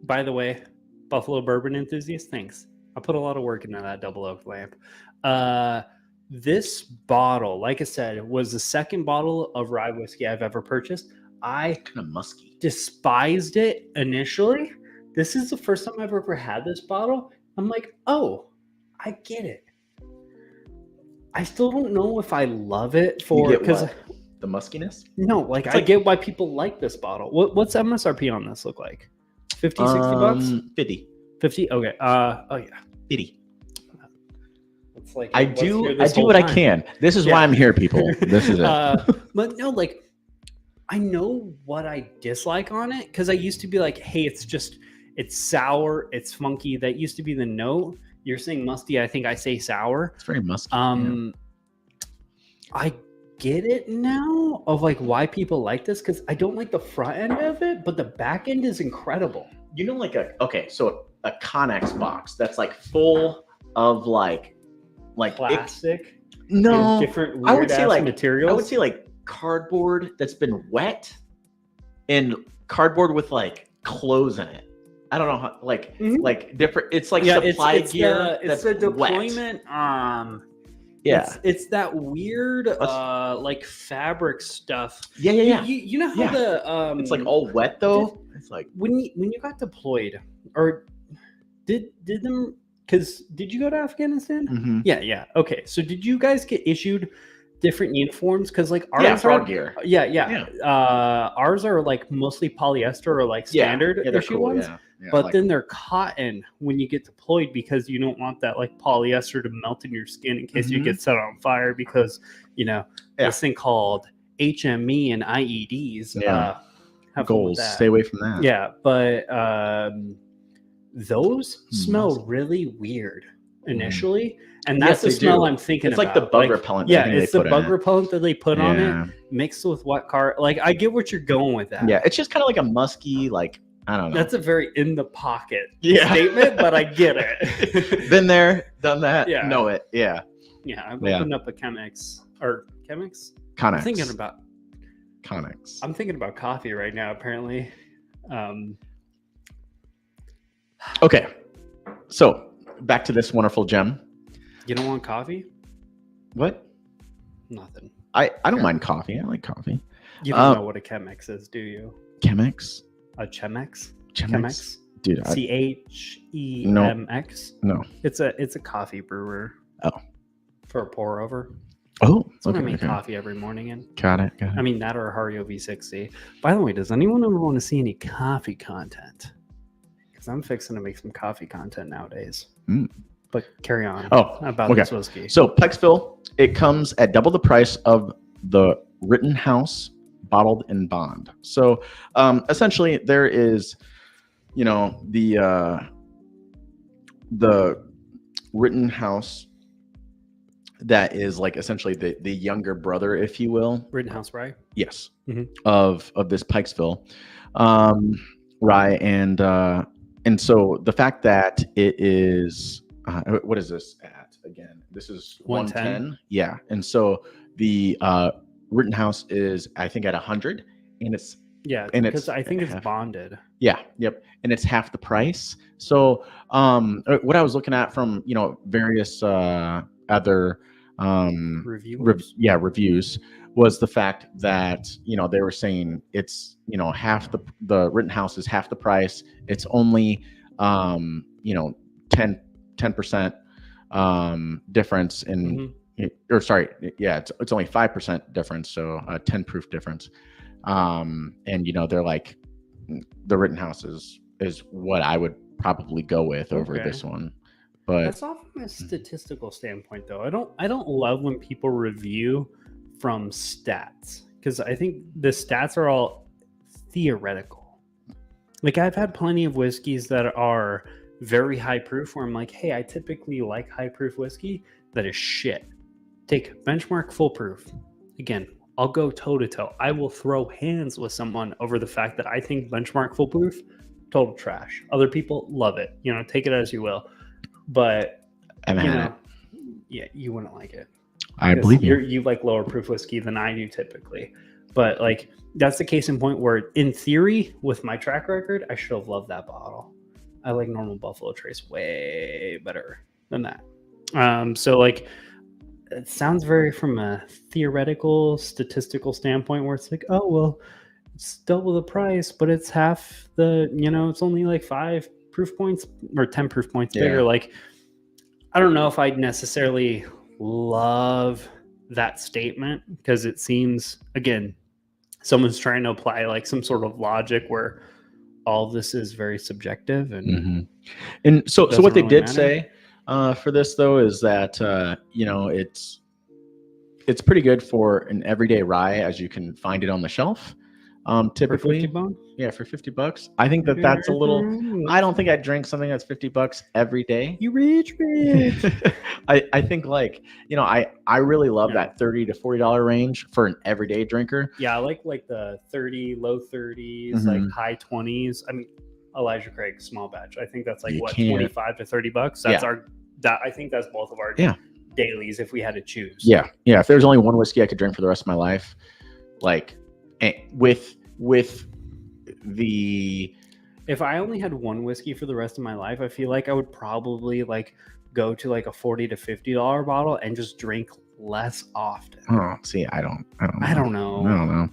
by the way, Buffalo bourbon enthusiast, thanks. I put a lot of work into that double oak lamp. This bottle, like I said, was the second bottle of rye whiskey I've ever purchased. I Kind of musky. despised it initially. This is the first time I've ever had this bottle. I'm like, oh, I get it. I still don't know if I love it for because the muskiness. no, like I get why people like this bottle. What's MSRP on this look like? 50, 60 bucks? 50. 50? Okay. Oh yeah. 50. It's like I do what I can. This is why I'm here, people. This is it. But no, like I know what I dislike on it because I used to be like, hey, it's sour, it's funky. That used to be the note. You're saying musty. I think I say sour. It's very musky. I get it now of like why people like this because I don't like the front end of it, but the back end is incredible. You know, like a Connex box that's like full of like Plastic. no, and different I would weird say ass like materials. I would say like cardboard that's been wet and cardboard with like clothes in it. I don't know how, like different. It's like supply gear. It's the deployment. Wet. Yeah, it's that weird like fabric stuff. Yeah. You know how the it's like all wet though. It's like when you got deployed, or did them, because did you go to Afghanistan? Mm-hmm. Yeah. Okay, so did you guys get issued different uniforms? Because like ours frog gear. Yeah. Ours are like mostly polyester or like standard issue cool, ones. Yeah, but then they're cotton when you get deployed, because you don't want that like polyester to melt in your skin in case you get set on fire, because this thing called HME and IEDs have goals. Stay away from that. Yeah, but those smell really weird initially, and that's the smell I'm thinking it's about. It's like the bug repellent. Yeah, it's the bug repellent that they put on it mixed with wet car. Like, I get what you're going with that. Yeah, it's just kind of like a musky, like, I don't know. That's a very in the pocket statement, but I get it. Been there, done that, know it. Yeah. Yeah, I've opened up a Chemex. Connex. I'm thinking about Connex. I'm thinking about coffee right now, apparently. Okay. So, back to this wonderful gem. You don't want coffee? What? Nothing. I don't mind coffee. I like coffee. You don't know what a Chemex is, do you? Chemex? A Chemex? Chemex? Dude, CHEMX? No. It's a coffee brewer. Oh. For a pour over. Oh, that's what I make coffee every morning in. Got it. I mean, that or a Hario V60. By the way, does anyone ever want to see any coffee content? Because I'm fixing to make some coffee content nowadays. But carry on about this whiskey. So Pikesville, it comes at double the price of the Rittenhouse bottled in bond. So essentially there is, the Rittenhouse that is like essentially the younger brother, if you will. Rittenhouse rye? Yes. Of this Pikesville rye. And so the fact that it is, what is this at again? This is 110. Yeah. And so the Rittenhouse is, I think, at 100, and it's because I think it's bonded. Yeah. Yep. And it's half the price. So what I was looking at from various other reviews was the fact that they were saying it's half the Rittenhouse is half the price. It's only 10% difference in or sorry, it's only 5% difference, so 10 proof difference. And they're like, the Rittenhouse is what I would probably go with over this one. But that's all from a statistical standpoint, though. I don't love when people review from stats, because I think the stats are all theoretical. Like, I've had plenty of whiskeys that are very high proof where I'm like, hey, I typically like high proof whiskey. That is shit. Take Benchmark full proof. Again, I'll go toe to toe. I will throw hands with someone over the fact that I think Benchmark full proof, total trash. Other people love it. Take it as you will. But you wouldn't like it. I believe you. You like lower proof whiskey than I do typically. But like, that's the case in point where, in theory, with my track record, I should have loved that bottle. I like normal Buffalo Trace way better than that. So like, it sounds very from a theoretical, statistical standpoint where it's like, oh, well, it's double the price, but it's half the, it's only like 5 proof points or 10 proof points bigger. Like, I don't know if I'd necessarily love that statement, because it seems, again, someone's trying to apply like some sort of logic where all this is very subjective. And and so what they did say for this though is that it's pretty good for an everyday rye, as you can find it on the shelf. Typically, for $50? For $50. I think that's a little. I don't think I'd drink something that's $50 every day. You rich. I think I really love that $30 to $40 range for an everyday drinker. Yeah, I like the 30, low 30s, like high 20s. I mean, Elijah Craig small batch. I think that's like $25 to $30. That's I think that's both of our dailies if we had to choose. Yeah. If there's only one whiskey I could drink for the rest of my life, like with the If I only had one whiskey for the rest of my life, I feel like I would probably like go to like a $40 to $50 bottle and just drink less often. see, I don't I don't know. I don't know.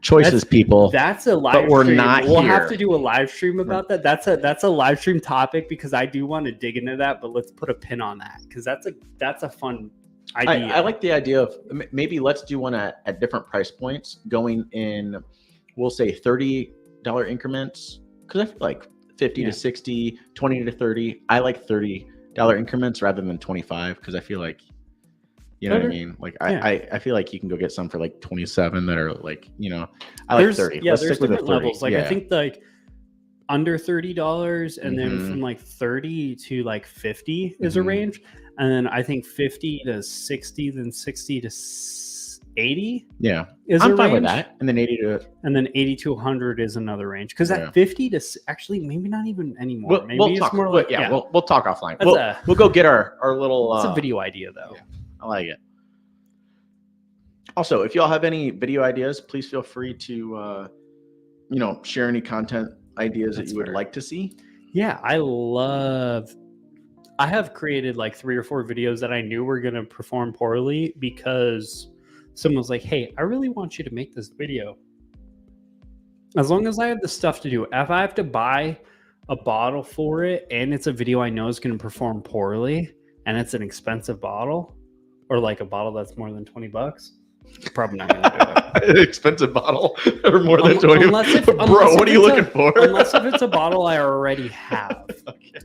Choices, people. That's a live But we're stream. not We'll here. have to do a live stream about that. That's a live stream topic because I do want to dig into that, but let's put a pin on that because that's a fun idea. I like the idea of maybe let's do one at different price points, going in, we'll say $30 increments, because I feel like 50 Yeah. to 60, 20 to 30. I like $30 increments rather than 25 because I feel like, you know what I Okay. mean? Like Yeah. I feel like you can go get some for like 27 that are like, I like 30. Yeah, Let's there's stick with the different 30. levels. Like I think like under $30 and then Mhm. from like 30 to like 50 is a Mhm. range. And then I think 50 to 60, then 60 to 80 Yeah. is I'm a fine range. with that. And then 80 to And then 80 to 100 is another range. Because Yeah. at 50 to actually maybe not even anymore. we'll, Maybe we'll it's talk. more like We'll talk offline. That's We'll go get our little. it's a video idea though. yeah. I like it. Also, if y'all have any video ideas, please feel free to, share any content ideas That's that you would fair. like to see. Yeah, I have created like 3 or 4 videos that I knew were going to perform poorly because someone was like, hey, I really want you to make this video. As long as I have the stuff to do, if I have to buy a bottle for it and it's a video I know is going to perform poorly and it's an expensive bottle or like a bottle that's more than $20, probably not going to do it. Expensive bottle or more than Um, 20. unless if- Bro, unless what if are you it's a- looking for? Unless if it's a bottle I already have. Okay.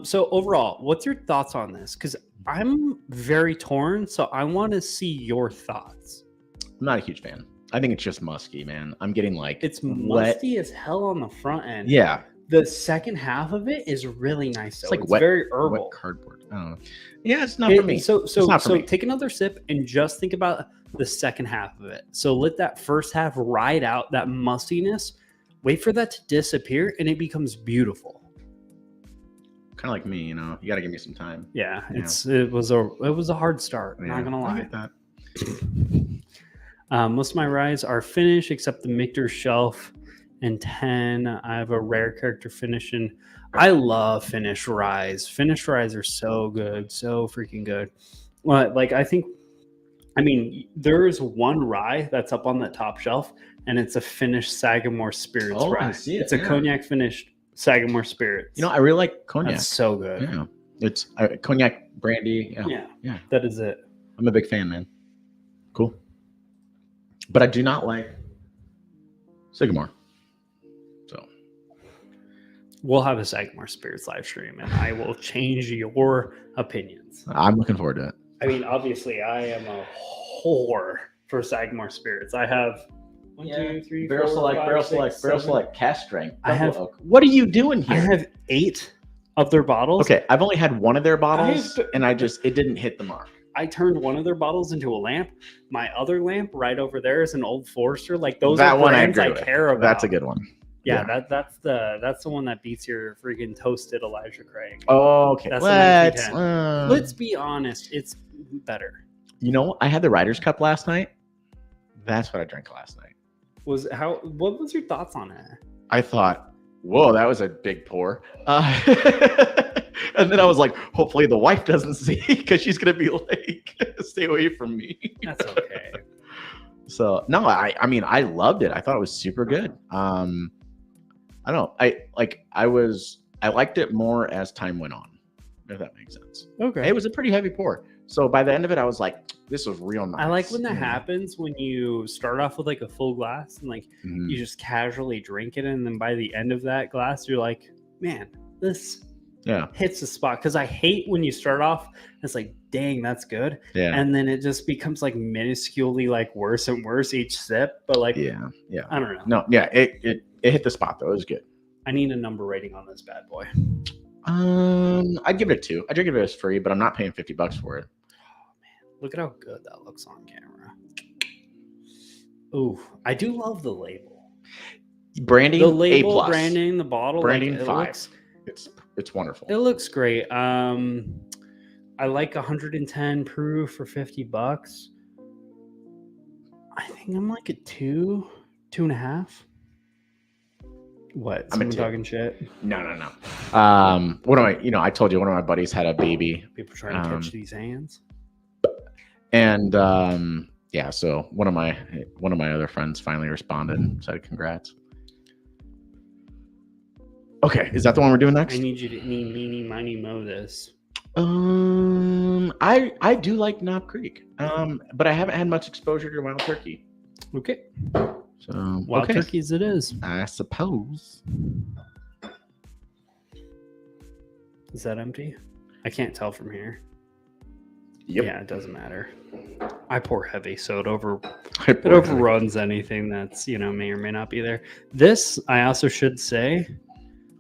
So overall, what's your thoughts on this? Because I'm very torn, so I want to see your thoughts. I'm not a huge fan. I think it's just musky, man. I'm getting like It's wet. musty as hell on the front end. Yeah, The second half of it is really nice. Though. it's like It's wet, very wet herbal. cardboard. I don't know. Yeah, it's not for me. So It's not for me. take another sip and just think about the second half of it. So let that first half ride out that mustiness. Wait for that to disappear, and it becomes beautiful. Kind of like me, you got to give me some time. Yeah, Yeah. it was a hard start. Yeah, Not gonna I lie. get that. Most of my ryes are finished except the Michter's Shelf and 10. I have a rare character finish, and I love finished ryes. Finished ryes are so good, so freaking good. Like I mean, there's one rye that's up on the top shelf, and it's a finished Sagamore Spirits Oh, I rye. see it, It's a yeah. cognac finished Sagamore Spirits. I really like cognac. that's so good. Yeah, it's cognac brandy. Yeah. Yeah, that is it. I'm a big fan, man. Cool. But I do not like Sycamore. So We'll have a Sagamore Spirits live stream, and I will change your opinions. I'm looking forward to it. I mean, obviously, I am a whore for Sagamore Spirits. I have one, two, three, Barrel four, select, five, barrel six, select, barrel seven. select, cast strength. I have- double oak. What are you doing I here? have 8 of their bottles. Okay, I've only had one of their bottles, I've- and it didn't hit the mark. I turned one of their bottles into a lamp. My other lamp right over there is an Old Forester. Like those That are one I brands agree I with. care about. That's a good one. Yeah, that's the one that beats your freaking toasted Elijah Craig. Oh, okay. That's a Let's 1910. Let's be honest, it's better. I had the Ryder's Cup last night. That's what I drank last night. What was your thoughts on it? I thought, whoa, that was a big pour. And then I was like, hopefully the wife doesn't see because she's gonna be like, stay away from me. That's okay. So no, I mean I loved it. I thought it was super good. I don't know. I liked it more as time went on, if that makes sense. Okay. It was a pretty heavy pour. So by the end of it, I was like, this was real nice. I like when that Yeah. happens when you start off with like a full glass and like Mhm. you just casually drink it, and then by the end of that glass, you're like, man, this Yeah. hits the spot. Because I hate when you start off, it's like, dang, that's good, Yeah. and then it just becomes like minusculely like worse and worse each sip. But like, Yeah. Yeah. I don't know. No, yeah, it hit the spot though. It was good. I need a number rating on this bad boy. I'd give it a 2. I drink it as free, but I'm not paying $50 for it. Look at how good that looks on camera. Ooh, I do love the label. Branding, The label, A+. branding, the bottle, Branding, like, it 5. looks- It's wonderful. It looks great. I like 110 proof for $50. I think I'm like a 2.5. What? I'm a Someone 2. talking shit? No. One of my, I told you one of my buddies had a baby, People trying to catch these hands. and yeah, so one of my other friends finally responded and said congrats. Okay, is that the one we're doing next? I need you to meeny, miny, mo this. I do like Knob Creek, but I haven't had much exposure to wild turkey. Okay. So Wild turkeys it is. I suppose. Is that empty? I can't tell from here. Yep. Yeah, it doesn't matter. I pour heavy, so it I pour overruns anything that's, may or may not be there. This, I also should say,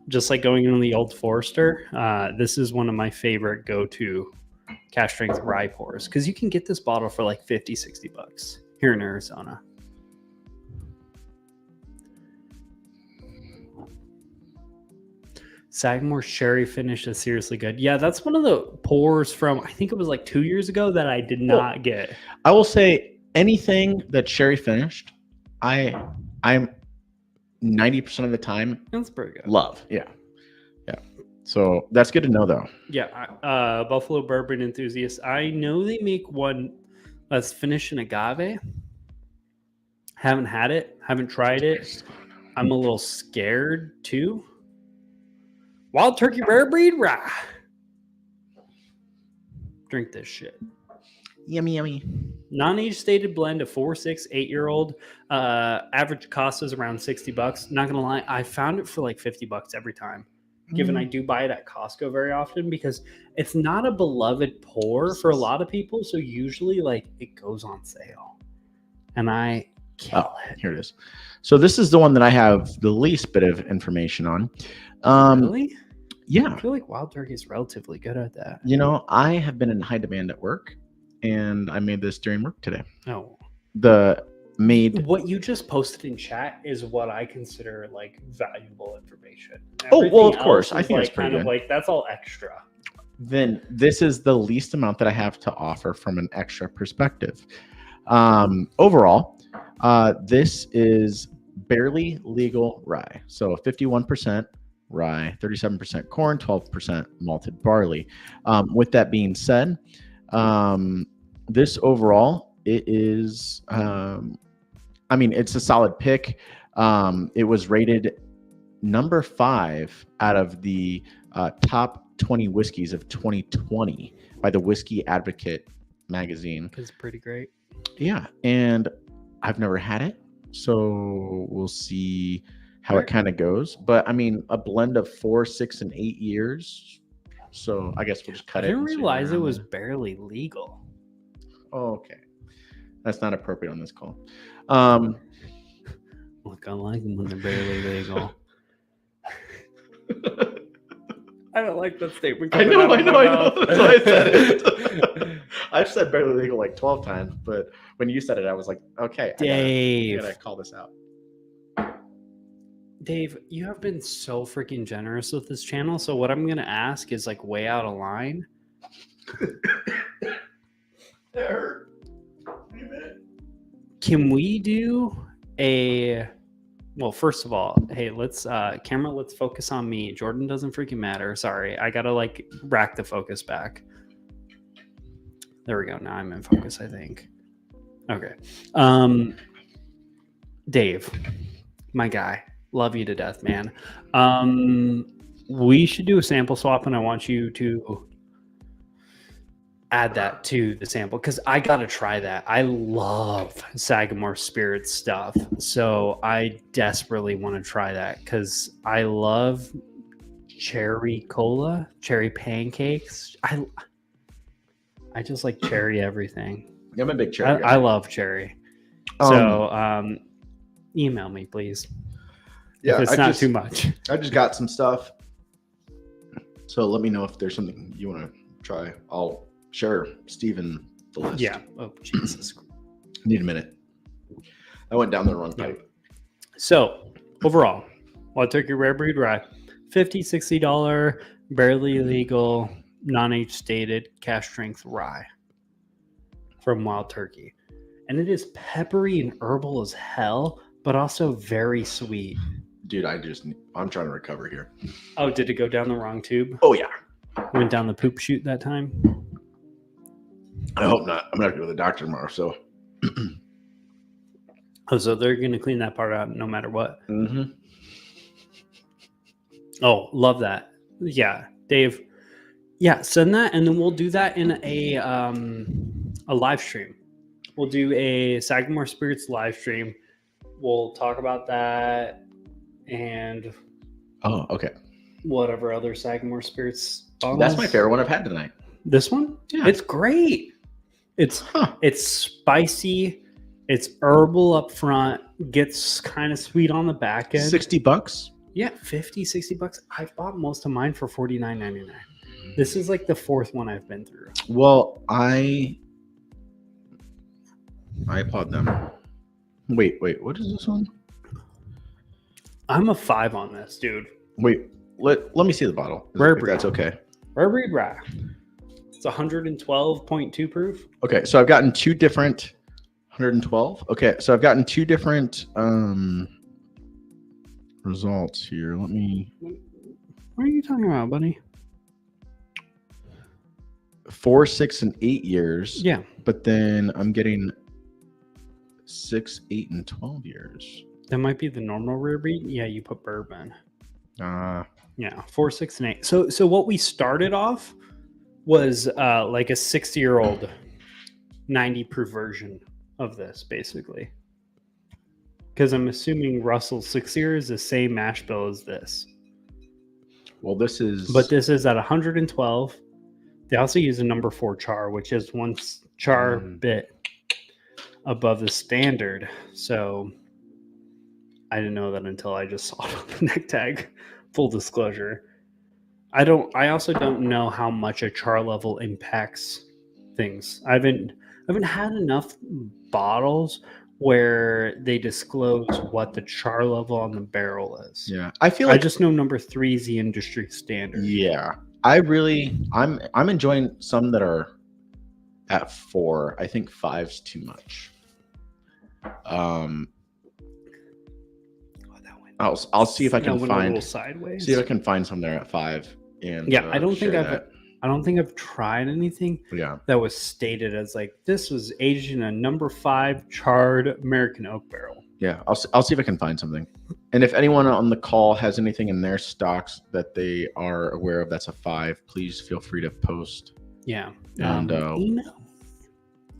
just like going into the Old Forester, this is one of my favorite go-to cash strength rye pours, because you can get this bottle for like $50-$60 here in Arizona. Sagamore sherry finish is seriously good. Yeah, that's one of the pours from, I think it was like 2 years ago that I did not get. I will say anything that's sherry finished, I'm 90% of the time That's pretty good. love. Yeah. So that's good to know, though. Yeah, Buffalo Bourbon Enthusiast. I know they make one that's finished in agave. Haven't had it. Haven't tried it. I'm a little scared too. Wild Turkey Rare Breed Rye. Drink this shit. Yummy. Non-age stated blend of 4, 6, 8-year-old. Average cost is around $60. Not gonna lie, I found it for like $50 every time. Given I do buy it at Costco very often, because it's not a beloved pour for a lot of people. So usually like it goes on sale, and I kill it. Here it is. So this is the one that I have the least bit of information on. Really? Yeah. I feel like Wild Turkey is relatively good at that. I have been in high demand at work, and I made this during work today. Oh. What you just posted in chat is what I consider like valuable information. Oh, well, of Everything course. else I is, think like, that's pretty kind of good. like that's all extra. Then this is the least amount that I have to offer from an extra perspective. Overall, this is barely legal rye. So 51% rye, 37% corn, 12% malted barley. With that being said, this overall, it is, it's a solid pick. It was rated number 5 out of the top 20 whiskeys of 2020 by the Whiskey Advocate magazine. It's pretty great. Yeah, and I've never had it, so we'll see how it kind of goes. But a blend of 4, 6, and 8 years. So I guess we'll just cut it. I didn't realize it was barely legal. Oh, okay. That's not appropriate on this call. Look, I like them when they're barely legal. I don't like that statement. I know. That's why I said it. I've said barely legal like 12 times, but when you said it, I was like, okay, Dave. I gotta call this out. Dave, you have been so freaking generous with this channel. So what I'm gonna ask is like way out of line. That hurt. Wait a minute. Can we do well, first of all, hey, let's camera, let's focus on me. Jordan doesn't freaking matter. Sorry. I gotta like rack the focus back. There we go. Now I'm in focus, I think. Okay. Dave, my guy. Love you to death, man. We should do a sample swap, and I want you to add that to the sample, because I gotta try that. I love Sagamore Spirits stuff, so I desperately want to try that because I love cherry cola, cherry pancakes. I just like cherry everything. I'm a big cherry guy. I love cherry. So email me, please. Yeah, if it's not too much. I just got some stuff, so let me know if there's something you want to try. I'll share Steven the list. Yeah. Oh, Jesus. Need a minute. I went down the wrong pipe. So, overall, Wild Turkey Rare Breed Rye, $50, $60, barely legal, non-age stated, cash strength rye from Wild Turkey. and it is peppery and herbal as hell, but also very sweet. Dude, I'm trying to recover here. Oh, did it go down the wrong tube? Oh yeah. Went down the poop chute that time? I hope not. I'm gonna have to go to the doctor tomorrow. So. Oh, so they're gonna clean that part out no matter what. Mm-hmm. Oh, love that. Yeah, Dave. Yeah, send that, and then we'll do that in a live stream. We'll do a Sagamore Spirits live stream. We'll talk about that and Oh, okay. whatever other Sagamore Spirits bottles. That's my favorite one I've had tonight. This one? Yeah. It's great. It's spicy. It's herbal up front. Gets kind of sweet on the back end. $60. Yeah, 50, 60 bucks. I've bought most of mine for $49.99. This is like the fourth one I've been through. Well, I applaud them. Wait, what is this one? I'm a 5 on this, dude. Wait, let me see the bottle. Rare If breed. that's okay. Rare breed rye. It's 112.2 proof. Okay, so I've gotten two different 112. Okay, so I've gotten two different results here. Let me. What are you talking about, buddy? 4, 6, and 8 years. Yeah. But then I'm getting 6, 8, and 12 years. That might be the normal rare breed. Yeah, you put bourbon. Ah. Yeah, 4, 6, and 8. So what we started off was like a 60-year-old 90 proof version of this, basically. Because I'm assuming Russell's 6 years is the same mash bill as this. Well, this is. But this is at 112. They also use a number 4 char, which is one char bit above the standard. So I didn't know that until I just saw it on the neck tag. Full disclosure. I also don't know how much a char level impacts things. I haven't had enough bottles where they disclose what the char level on the barrel is. Yeah, I feel like I just know number 3 is the industry standard. Yeah, I'm enjoying some that are at 4. I think 5's too much. I'll see if I can went a find little sideways. see if I can find some there at 5. And Yeah, I don't think share I don't think I've tried anything that. Yeah. that was stated as like this was aged in a number 5 charred American oak barrel. Yeah, I'll see if I can find something. And if anyone on the call has anything in their stocks that they are aware of that's a 5, please feel free to post. Yeah. And Email.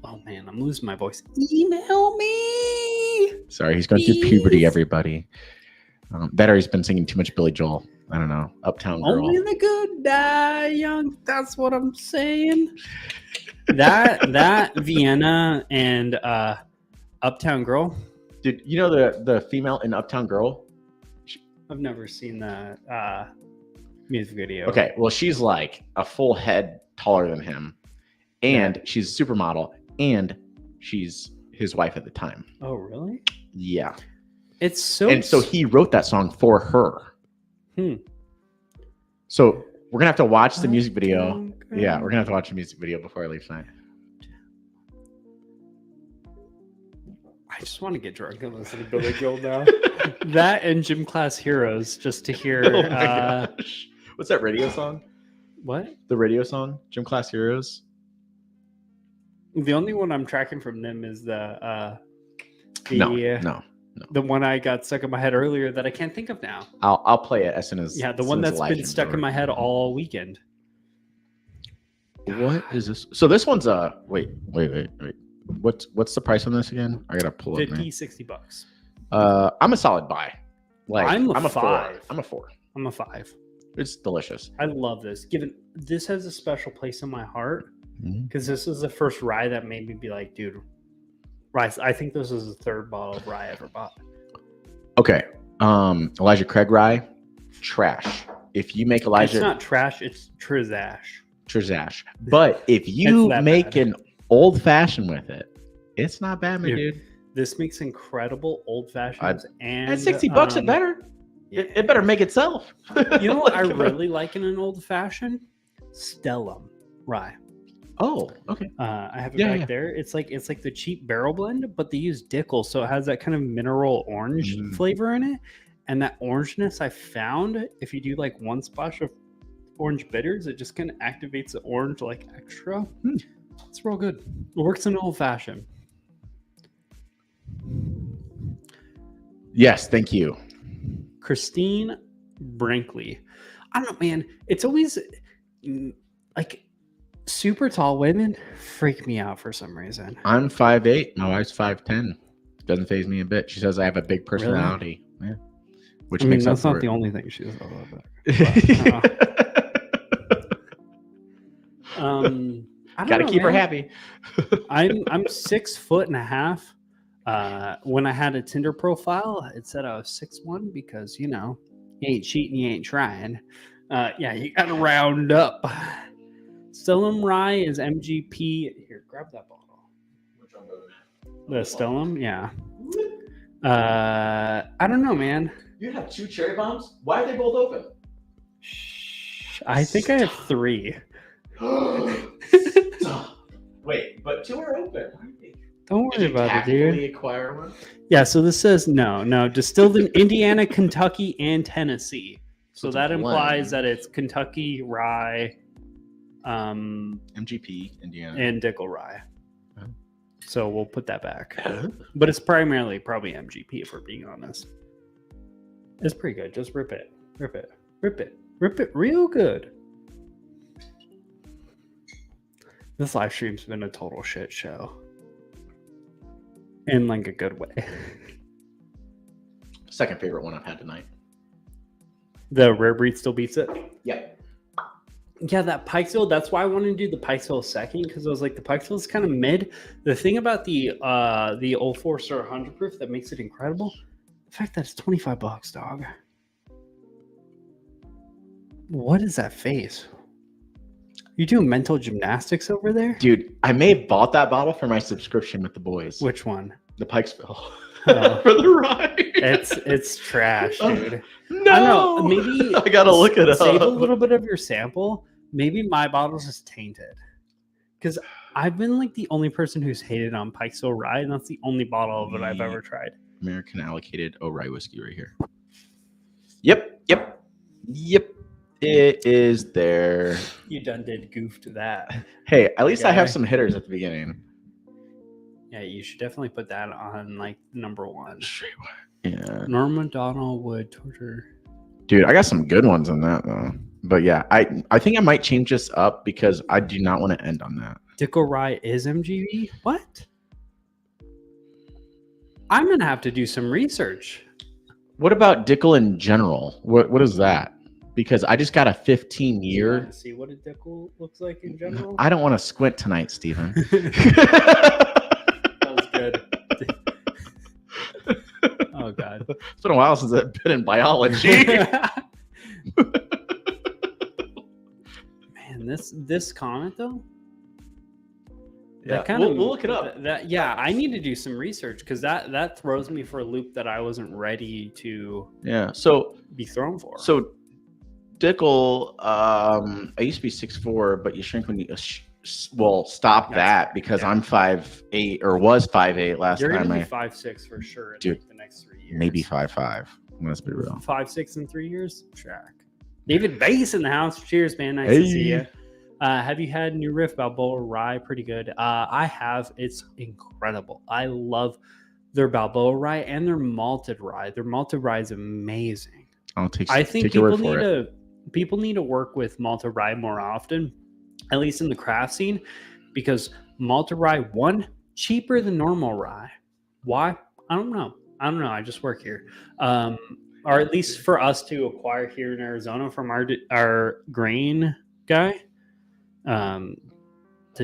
Oh man, I'm losing my voice. Email me. sorry, he's going through puberty, everybody. Better he's been singing too much Billy Joel. I don't know. Uptown Girl. Only the good die young. That's what I'm saying. that Vienna and Uptown Girl. Dude, you know the female in Uptown Girl? I've never seen that music video. Okay, well, she's like a full head taller than him, and she's a supermodel, and she's his wife at the time. Oh, really? Yeah. It's so. And so he wrote that song for her. So we're gonna have to watch the music video. Yeah, we're gonna have to watch the music video before I leave tonight. I just want to get drunk and listen to Billy Joel now. That and Gym Class Heroes, just to hear. Oh my gosh. What's that radio song? What? The radio song? Gym Class Heroes? The only one I'm tracking from them is the No. the one I got stuck in my head earlier that I can't think of now. I'll play it as soon as. Yeah, the one that's been stuck in my head all weekend. What is this? So this one's wait. What's the price on this again? I gotta pull it. 50, 60 bucks. I'm a solid buy. Like I'm a 4. 5. I'm a 4. I'm a 5. It's delicious. I love this. Given this has a special place in my heart Mhm. because this is the first rye that made me be like, dude, rye. I think this is the third bottle of rye I ever bought. Okay. Elijah Craig rye, trash. If you make Elijah, It's not trash. It's Trizash. trash. But if you It's that make bad. an old fashioned with it, it's not bad, my Dude, dude. This makes incredible old fashions and At $60, it better. yeah. It better make itself. You know what I really like in an old fashioned? Stellum rye. Oh, okay. I have it Yeah, back yeah. there. It's like the cheap barrel blend, but they use Dickel, so it has that kind of mineral orange flavor in it. And that orangeness I found, if you do like one splash of orange bitters, it just kind of activates the orange like extra. It's real good. It works in an old fashioned. Yes, thank you. Christine Brinkley. I don't know, man. It's always like super tall women freak me out for some reason. I'm 5'8". My wife's 5'10". Doesn't faze me a bit. She says I have a big personality. Really? Yeah. Which I mean, makes that's up not for the it. only thing she says about that. I don't Gotta know, keep her man. happy. I'm 6'1.5". When I had a Tinder profile, it said I was 6'1" because you ain't cheating, you ain't trying. Yeah, you gotta round up. Stellum Rye is MGP. Here, grab that bottle. Which one goes The Stellum, yeah. I don't know, man. You have 2 cherry bombs? Why are they both open? I think I have 3. Wait, but 2 are open. Don't worry about it, dude. Acquire one? Yeah, so this says no, distilled in Indiana, Kentucky, and Tennessee. So It's a that implies blend. that it's Kentucky rye, MGP, Indiana. and Dickel rye. Oh. So we'll put that back. But it's primarily probably MGP if we're being honest. It's pretty good. Just rip it real good. This live stream's been a total shit show. In like a good way. Second favorite one I've had tonight. The rare breed still beats it. Yeah. Yeah, that Pikesville. That's why I wanted to do the Pikesville second, because I was like, the Pikesville is kind of mid. The thing about the Old Forester 100 proof that makes it incredible, the fact that it's $25, dog. What is that face? You doing mental gymnastics over there? Dude, I may have bought that bottle for my subscription with the boys. Which one? The Pikesville. Oh. For the ride. It's trash, dude. No. I don't know. Maybe I gotta look it up. Save a little bit of your sample. Maybe my bottle's just tainted. Because I've been like the only person who's hated on Pikesville Rye, and that's the only bottle of it I've ever tried. American allocated rye whiskey right here. Yep. It is there. You done did goof to that. Hey, at least I have Okay. some hitters at the beginning. Yeah, you should definitely put that on like number 1. Yeah. Norma Donald Wood Torture. Dude, I got some good ones on that though. But yeah, I think I might change this up because I do not want to end on that. Dickel Rye is MGB? What? I'm gonna have to do some research. What about Dickel in general? What is that? Because I just got a 15-year. See what a Dickel looks like in general. I don't want to squint tonight, Steven. That was good. Oh god. It's been a while since I've been in biology. Man, this comment though. Yeah, That we'll look it up. Yeah, I need to do some research because that throws me for a loop that I wasn't ready to Yeah. So be thrown for. Dickel, I used to be 6'4", but you shrink when you stop that because I'm 5'8" or was 5'8" last You're time. gonna be 5'6" for sure in Dude, like the next 3 years. Maybe 5'5". Let's be real. 5'6" in 3 years. Track. David Bass in the house. Cheers, man. Nice Hey. to see you. Have you had New Riff Balboa Rye? Pretty good. I have. It's incredible. I love their Balboa Rye and their malted rye. Their malted rye is amazing. I think people need to work with malted rye more often, at least in the craft scene, because malted rye, one, cheaper than normal rye. Why? I don't know. I just work here. Or at least for us to acquire here in Arizona from our grain guy. To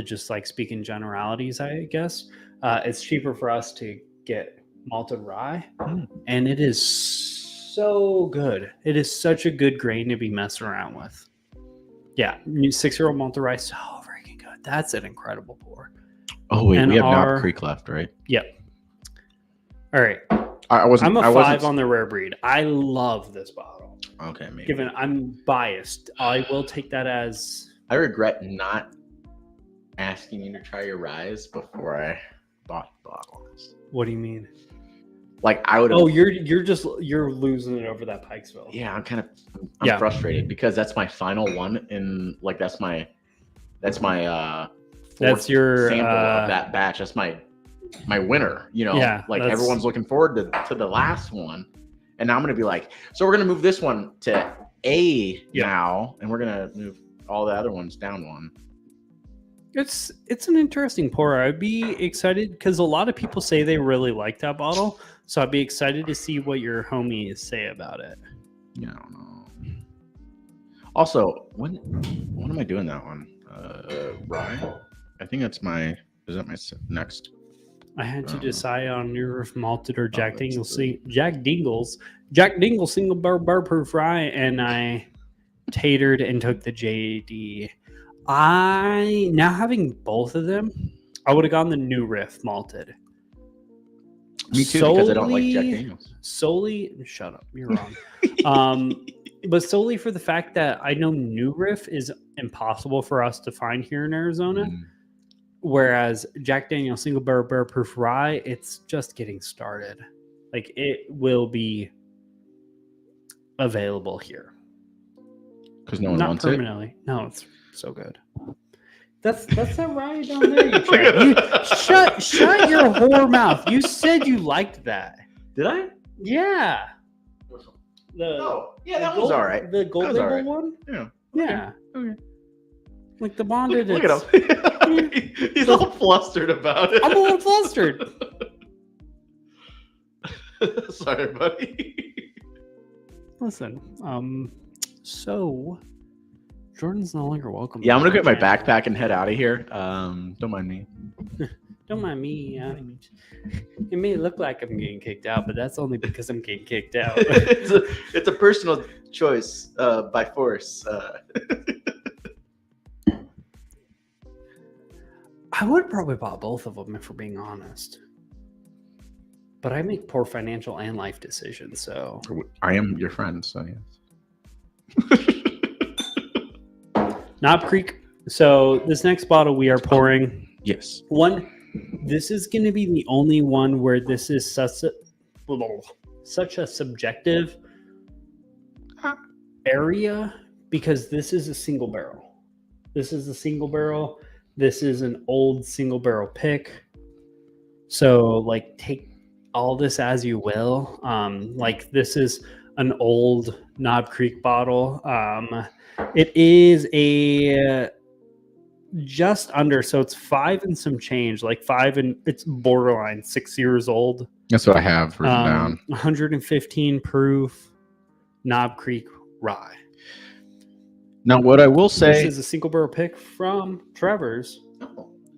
just like speak in generalities, I guess. It's cheaper for us to get malted rye, and it is so good. It is such a good grain to be messing around with. Yeah, 6-year-old malted rye, so freaking good. That's an incredible pour. Oh wait, And we have Knob Creek left, right? Yep. All right. I'm a 5 on the rare breed. I love this bottle. Okay, maybe. Given I'm biased, I will take that as. I regret not asking you to try your ryes before I bought bottles. What do you mean? Like I would. Oh, you're losing it over that Pikesville. Yeah, I'm Yeah. frustrated because that's my final one, and like that's my That's fourth your sample of that batch. That's my winner. You know, Yeah, like that's- everyone's looking forward to the last one, and now I'm gonna be like, so we're gonna move this one to A Yeah. now, and we're gonna move all the other ones down one. It's an interesting pour. I'd be excited because a lot of people say they really like that bottle. So I'd be excited to see what your homies say about it. Yeah, I don't know. Also, when am I doing that one? Rye. I think that's my. Is that my next? I had to decide on New Riff Malted or Jack that's Dingles. the- Jack Dingles single bar proof rye, and I tatered and took the JD. Now having both of them, I would have gone the New Riff Malted. Me too, because I don't like Jack Daniels. Solely, shut up, you're wrong. But solely for the fact that I know New Riff is impossible for us to find here in Arizona, whereas Jack Daniel's single barrel proof rye, it's just getting started. Like it will be available here. Because no one Not wants permanently. No, it's so good. That's that rye down there. You shut your whore mouth. You said you liked that. it. Did I? Yeah. The yeah, the that gold, was all right. The gold That was all label right. one. Yeah. Yeah. Okay. Like the bonded. Look at him. He's all flustered about it. I'm a little flustered. Sorry, buddy. Listen, so Jordan's no longer welcome. Yeah, I'm gonna get my channel. backpack and head out of here. Don't mind me. Don't mind me. It may look like I'm getting kicked out, but that's only because I'm getting kicked out. it's a personal choice by force. I would probably bought both of them if we're being honest. But I make poor financial and life decisions, so I am your friend, so yes. Knob Creek. So this next bottle we are pouring. Yes. This is going to be the only one where this is such a subjective area because this is a single barrel. This is a single barrel. This is an old single barrel pick. So like take all this as you will. Like this is an old Knob Creek bottle. It is a just under, so it's 5 and some change, like 5 and it's borderline 6 years old. That's what I have written down. 115 proof Knob Creek rye. Now, what I will say, This is a single barrel pick from Trevor's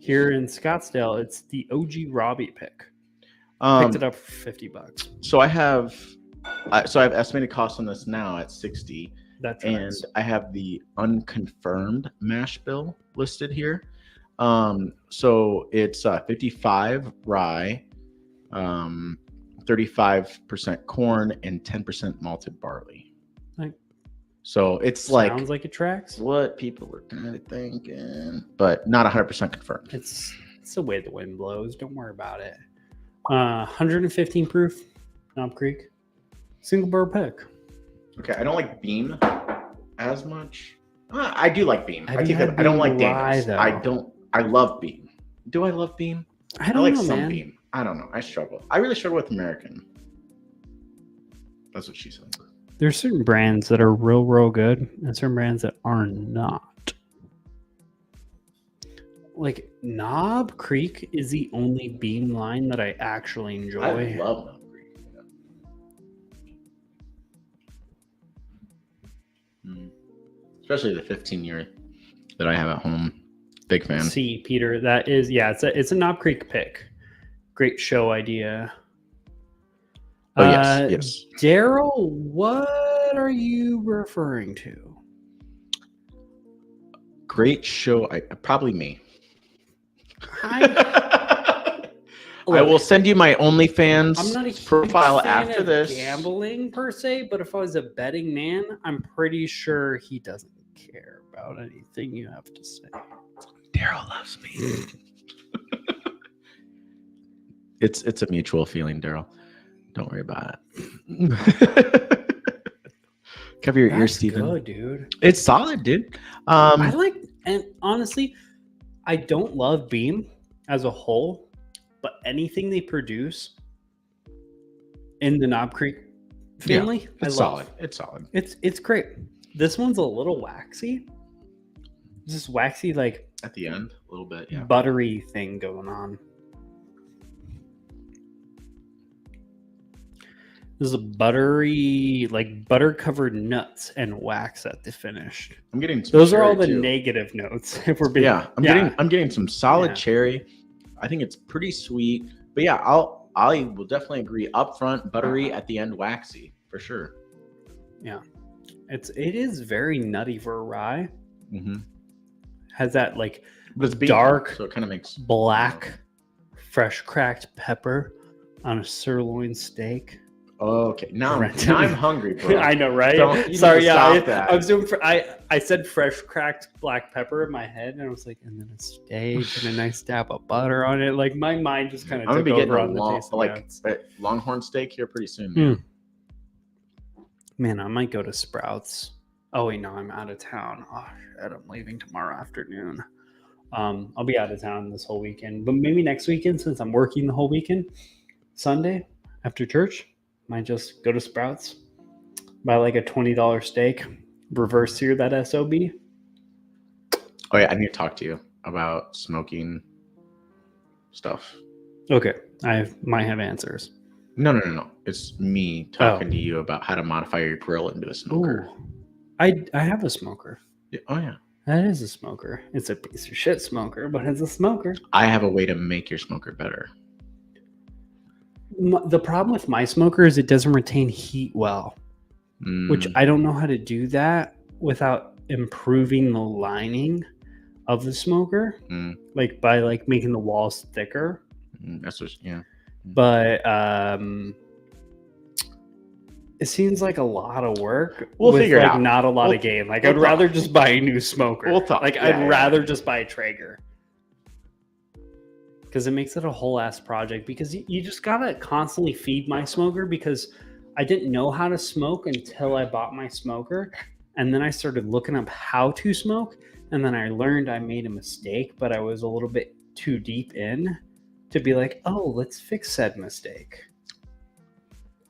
here in Scottsdale. It's the OG Robbie pick. Picked it up for $50. So I have estimated cost on this now at 60. That And tracks. I have the unconfirmed mash bill listed here. So it's 55 rye, 35% corn, and 10% malted barley. Like- So it's Sounds like it tracks. what people are kind of thinking, but not 100% confirmed. It's the way the wind blows. Don't worry about it. 115 proof Knob Creek single barrel pick. Okay, I don't like Beam as much. I do like Beam. Have I you think had I don't Beam like rye, Daniels. though? I love Beam. Do I love Beam? I I don't like know, some man. Beam. I don't know. I struggle. I really struggle with American. That's what she said. There's certain brands that are real good, and certain brands that are not. Like Knob Creek is the only Beam line that I actually enjoy. I love them. Especially the 15-year that I have at home. Big fan. See, Peter, that is it's a Knob Creek pick. Great show idea. Oh yes. Daryl, what are you referring to? Great show. Probably me. I I will send you my OnlyFans I'm not a huge profile fan after of this. gambling per se, but if I was a betting man, I'm pretty sure he doesn't care about anything you have to say. Daryl loves me. It's a mutual feeling, Daryl. Don't worry about it. Cover your ears, Steven. Good, dude. It's solid, dude. I like, and honestly, I don't love Beam as a whole, but anything they produce in the Knob Creek family, I it's love. solid. It's solid. It's great. This one's a little waxy. This waxy, like At the end, a little bit, yeah. buttery thing going on. This is a buttery, like butter covered nuts and wax at the finish. I'm getting some Those are all cherry, the too. negative notes. If we're being, I'm getting some solid Yeah. cherry. I think it's pretty sweet. But yeah, I will definitely agree. Up front, buttery, at the end, waxy for sure. it is very nutty for a rye. Mm-hmm. Has that like But it's beef, Dark, so it kind of makes black, fresh cracked pepper on a sirloin steak. Okay, now Right. I'm hungry, bro. I know, right? You need Sorry, to yeah. stop that. I was doing. I said fresh cracked black pepper in my head, and I was like, and then a steak and a nice dab of butter on it. Like my mind just kind of I'm gonna took be getting over a on the long, taste of like nuts. a Longhorn steak here pretty soon. Mm. Man, I might go to Sprouts. Oh wait, no, I'm out of town. Oh shit, I'm leaving tomorrow afternoon. I'll be out of town this whole weekend, but maybe next weekend since I'm working the whole weekend. Sunday after church, might just go to Sprouts, buy like a $20 steak, reverse sear that SOB. Oh yeah, I need to talk to you about smoking stuff. Okay, might have answers. No. It's me talking to you about how to modify your grill into a smoker. Ooh, I have a smoker. Yeah, oh yeah. That is a smoker. It's a piece of shit smoker, but it's a smoker. I have a way to make your smoker better. The problem with my smoker is it doesn't retain heat well, which I don't know how to do that without improving the lining of the smoker, like by like making the walls thicker. That's what, yeah. But it seems like a lot of work. We'll with, figure it like, out. Not a lot We'll- of gain. Like we'll I'd talk. rather just buy a new smoker. We'll talk. Like Yeah, I'd yeah. rather just buy a Traeger. Because it makes it a whole ass project. Because you just gotta constantly feed my smoker. Because I didn't know how to smoke until I bought my smoker, and then I started looking up how to smoke, and then I learned I made a mistake, but I was a little bit too deep in to be like, oh, let's fix said mistake.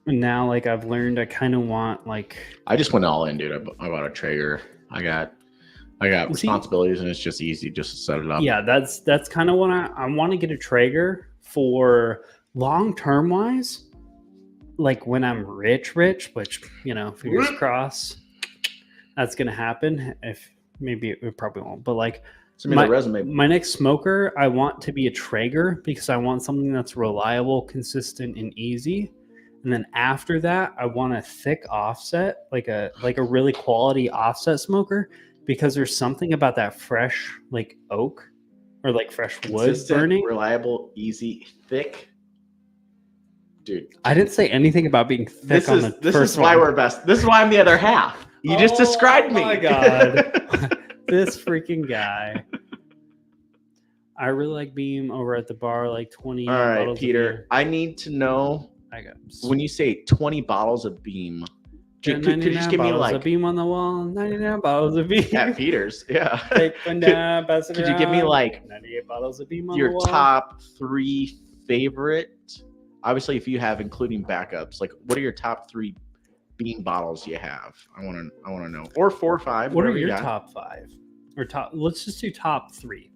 And now, like I've learned, I kind of want like I just went all in, dude. I bought a Traeger. I got responsibilities, and it's just easy just to set it up. yeah, that's kind of what I want to get a Traeger for long term wise. Like when I'm rich, which fingers crossed, that's gonna happen. If maybe it probably won't, but like Send me the resume. my next smoker, I want to be a Traeger because I want something that's reliable, consistent, and easy. And then after that, I want a thick offset, like a really quality offset smoker, because there's something about that fresh like oak or like fresh wood Consistent, burning. reliable, easy, thick. Dude, I didn't say anything about being thick this on is the this first is why one. we're best. This is why I'm the other half. You just described me. Oh my God. This freaking guy. I really like Beam over at the bar, like 20 All right, bottles of Peter. beer. I need to know I got when you say 20 bottles of Beam. Could you just give me bottles like of Beam on the wall, 99 bottles of Beam. at Peter's? Yeah. Take one down, pass it Could you give me around. like 98 bottles of Beam on the your wall. top 3 favorite? Obviously, if you have including backups, like what are your top 3 Beam bottles you have? I want to know. Or 4 or 5. What are whatever you your got. top 5? Or top? Let's just do top 3.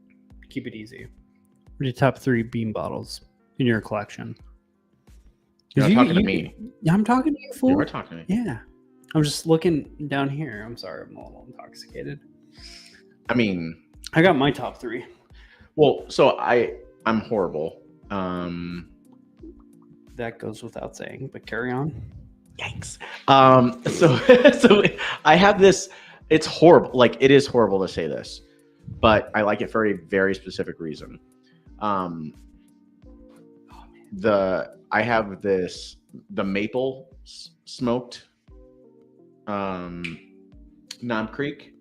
Keep it easy. What are your top 3 Beam bottles in your collection? You're not talking to me. Yeah, I'm talking to you, fool. You are talking to me. Yeah. I'm just looking down here. I'm sorry, I'm a little intoxicated. I mean, I got my top 3. well, so I'm horrible. That goes without saying, but carry on. Yikes. So I have this. It's horrible. Like it is horrible to say this, but I like it for a very specific reason. I have the maple smoked Knob Creek,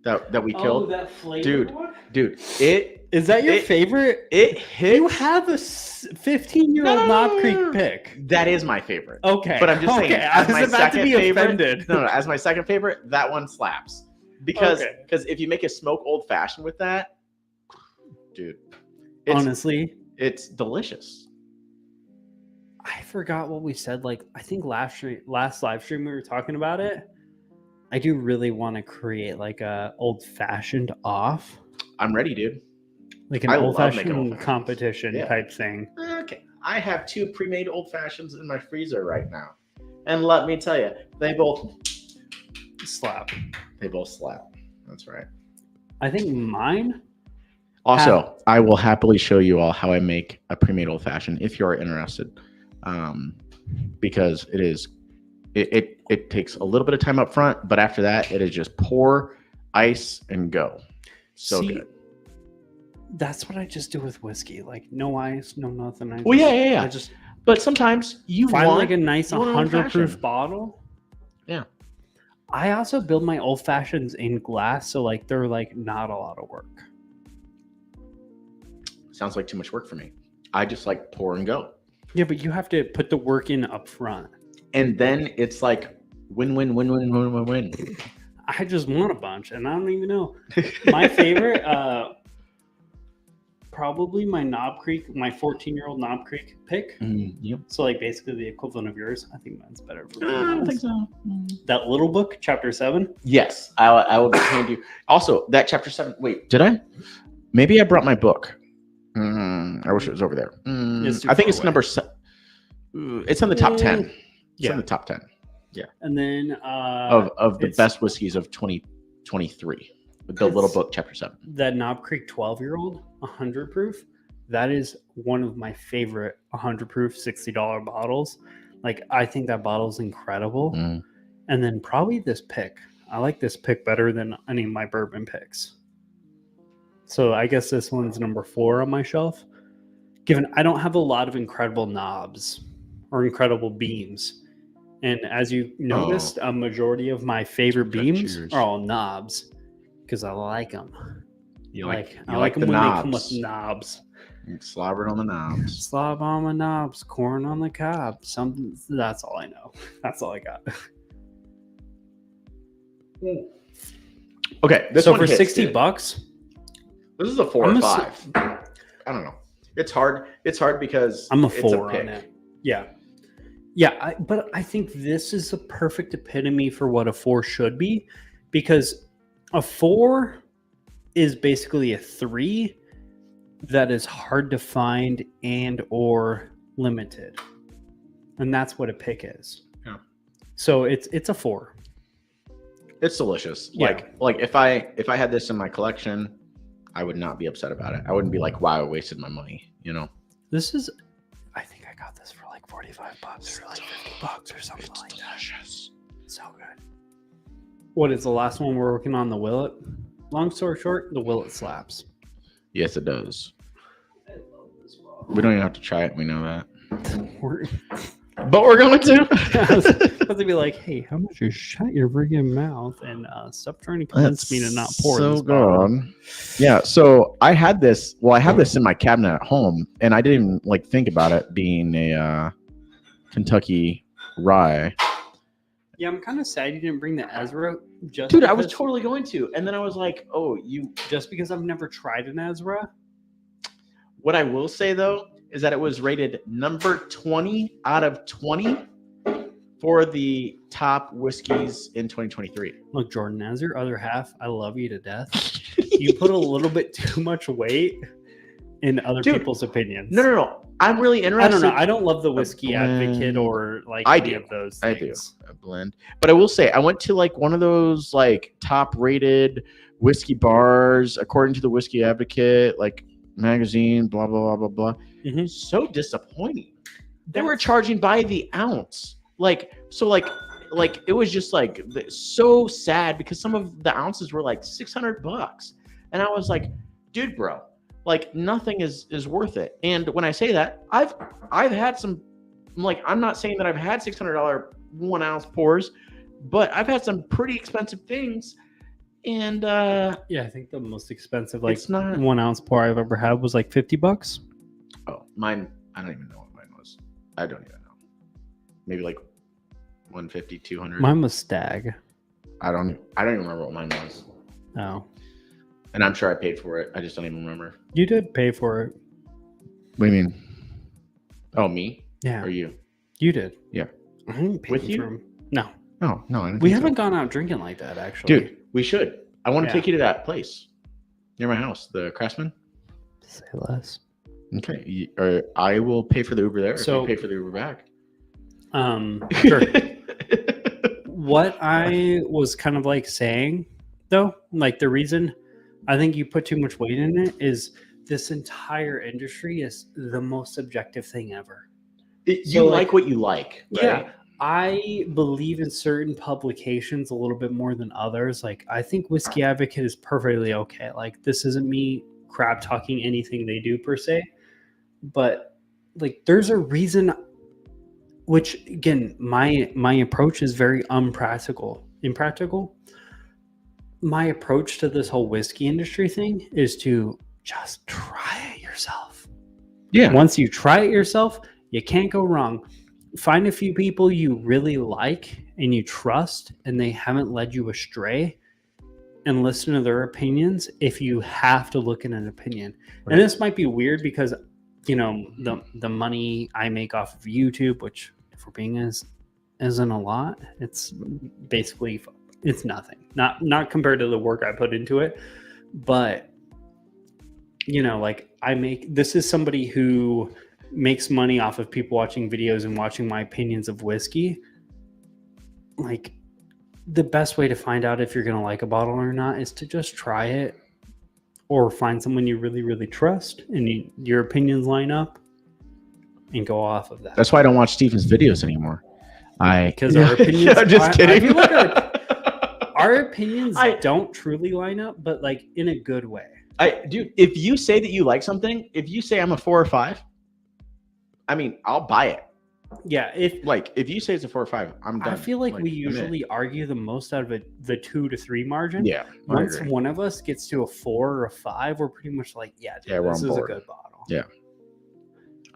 that we Oh, killed. that flavor Dude. one? Dude, it Is that your it- favorite? it hits. You have a 15-year-old No, Knob Creek pick. That is my favorite. Okay. But I'm just saying, Okay, I as my was about to second be favorite, offended. No, as my second favorite, that one slaps. Because Okay. if you make a smoke old fashioned with that, dude, it's Honestly, it's delicious. I forgot what we said. Like, I think last live stream we were talking about it. I do really want to create like a old fashioned off, I'm ready, dude. like an I love old making fashioned old-fashions. competition Yeah. type thing. Okay, I have 2 pre-made old fashions in my freezer right now, and let me tell you, they both Slap. slap. That's right. I think mine. Also, I will happily show you all how I make a pre-made old fashioned if you are interested, because it takes a little bit of time up front, but after that, it is just pour ice and go. So See, good. That's what I just do with whiskey. Like no ice, no nothing. I Well, just, yeah. I just But sometimes you find want like a nice you want an 100 proof old-fashioned. bottle. Yeah. I also build my old fashions in glass, so like they're like not a lot of work. Sounds like too much work for me. I just like pour and go, Yeah, but you have to put the work in up front. and then it's like win. I just want a bunch, and I don't even know. My favorite, probably my Knob Creek, my 14-year-old Knob Creek pick. Yep. So like basically the equivalent of yours. I think mine's better. I don't think so. That little book, chapter 7. Yes, I will hand you. Also, that chapter 7. Wait, did I? Maybe I brought my book. I wish it was over there. It's too I think far it's away. number. It's in the top 10. It's Yeah. in the top 10 And then of the it's- best whiskeys of 2023. The little It's- book, chapter 7. that Knob Creek 12-year-old 100 proof, that is one of my favorite 100 proof $60 bottles. Like I think that bottle is incredible. Mm. And then probably this pick. I like this pick better than any of my bourbon picks. So I guess this one's number 4 on my shelf. Given I don't have a lot of incredible knobs or incredible beams. And as you noticed, a majority of my favorite beams Cheers. are all knobs because I like them. You I like like them the when knobs. they come with knobs. Slobbered on the knobs. Slob on my knobs, corn on the cob. Something. That's all I know. That's all I got. Okay, this so one for hits, $60, dude. This is a 4 I'm or a 5. I don't know. It's hard. It's hard because I'm a it's 4 pick. on it. Yeah. Yeah, but I think this is a perfect epitome for what a 4 should be, because a 4 is basically a 3 that is hard to find and or limited. And that's what a pick is. Yeah. So it's a 4. It's delicious. Yeah. Like if I had this in my collection, I would not be upset about it. I wouldn't be like, wow, I wasted my money, you know. This is, I think I got this for like $45 or like $50 or something like that. So good. What is the last one we're working on? The Willet. Long story short, the Willet slaps. Yes, it does. I love this We don't even have to try it. We know that. We're But we're going to. about to be like, hey, how much you shut your friggin' mouth and stop trying to convince me to not pour so this bottle. good. Yeah, so I had this. Well, I have this in my cabinet at home, and I didn't even like think about it being a Kentucky rye. Yeah, I'm kind of sad you didn't bring the Ezra. Just Dude, I was because- totally going to, and then I was like, oh, you. just because I've never tried an Ezra. What I will say though is that it was rated number 20 out of 20 for the top whiskeys in 2023. Look, Jordan, as your other half, I love you to death. You put a little bit too much weight in other Dude, people's opinions. No. I'm really I interested. don't know. I don't love the whiskey blend. advocate or like I any do. of those I things. do a blend, but I will say I went to like one of those like top rated whiskey bars according to the Whiskey Advocate like magazine. Blah blah blah blah blah. Mhm. So disappointing. They were charging by the ounce. Like it was just like so sad because some of the ounces were like $600, and I was like, dude, bro. Like nothing is worth it. And when I say that, I've had some, like, I'm not saying that I've had $600 1 ounce pours, but I've had some pretty expensive things, And Yeah, I think the most expensive like it's not. 1 ounce pour I've ever had was like $50. Oh, mine. I don't even know what mine was. I don't even know. Maybe like 150, 200. Mine was Stag. I don't even remember what mine was. Oh, And I'm sure I paid for it. I just don't even remember. you did pay for it. What do you mean? Oh, me Yeah, or you? you did. Yeah. I didn't pay With you? for 'em. No, Oh no, I didn't we think so. haven't gone out drinking like that actually. Dude, we should. I want to Yeah. take you to that place near my house, the Craftsman. Say less. Okay, or I will pay for the Uber there. So- if you pay for the Uber back. Sure. What I was kind of like saying though, like the reason I think you put too much weight in it is this entire industry is the most subjective thing ever. You So, like what you like, right? Yeah. I believe in certain publications a little bit more than others. Like, I think Whiskey Advocate is perfectly okay. Like, this isn't me crap talking anything they do per se, but like, there's a reason. Which again, my approach is very impractical. My approach to this whole whiskey industry thing is to just try it yourself. Yeah. Once you try it yourself, you can't go wrong. Find a few people you really like and you trust, and they haven't led you astray, and listen to their opinions if you have to look at an opinion. Right. And this might be weird because, you know, the money I make off of YouTube, which if we're being isn't a lot, it's basically, it's nothing. Not compared to the work I put into it, but you know, like this is somebody who makes money off of people watching videos and watching my opinions of whiskey. Like, the best way to find out if you're going to like a bottle or not is to just try it, or find someone you really, really trust and your opinions line up, and go off of that. That's why I don't watch Steven's videos anymore. Because our opinions. I'm just kidding. I feel like our opinions don't truly line up, but like in a good way. Dude, if you say that you like something, if you say I'm a 4 or 5, I mean, I'll buy it. Yeah, If you say it's a 4 or 5, I'm done. I feel like we I'm in. usually argue the most out of the 2 to 3 margin. Yeah. I Once agree. one of us gets to a 4 or a 5, we're pretty much like, yeah, dude, we're this on is board. a good bottle. Yeah.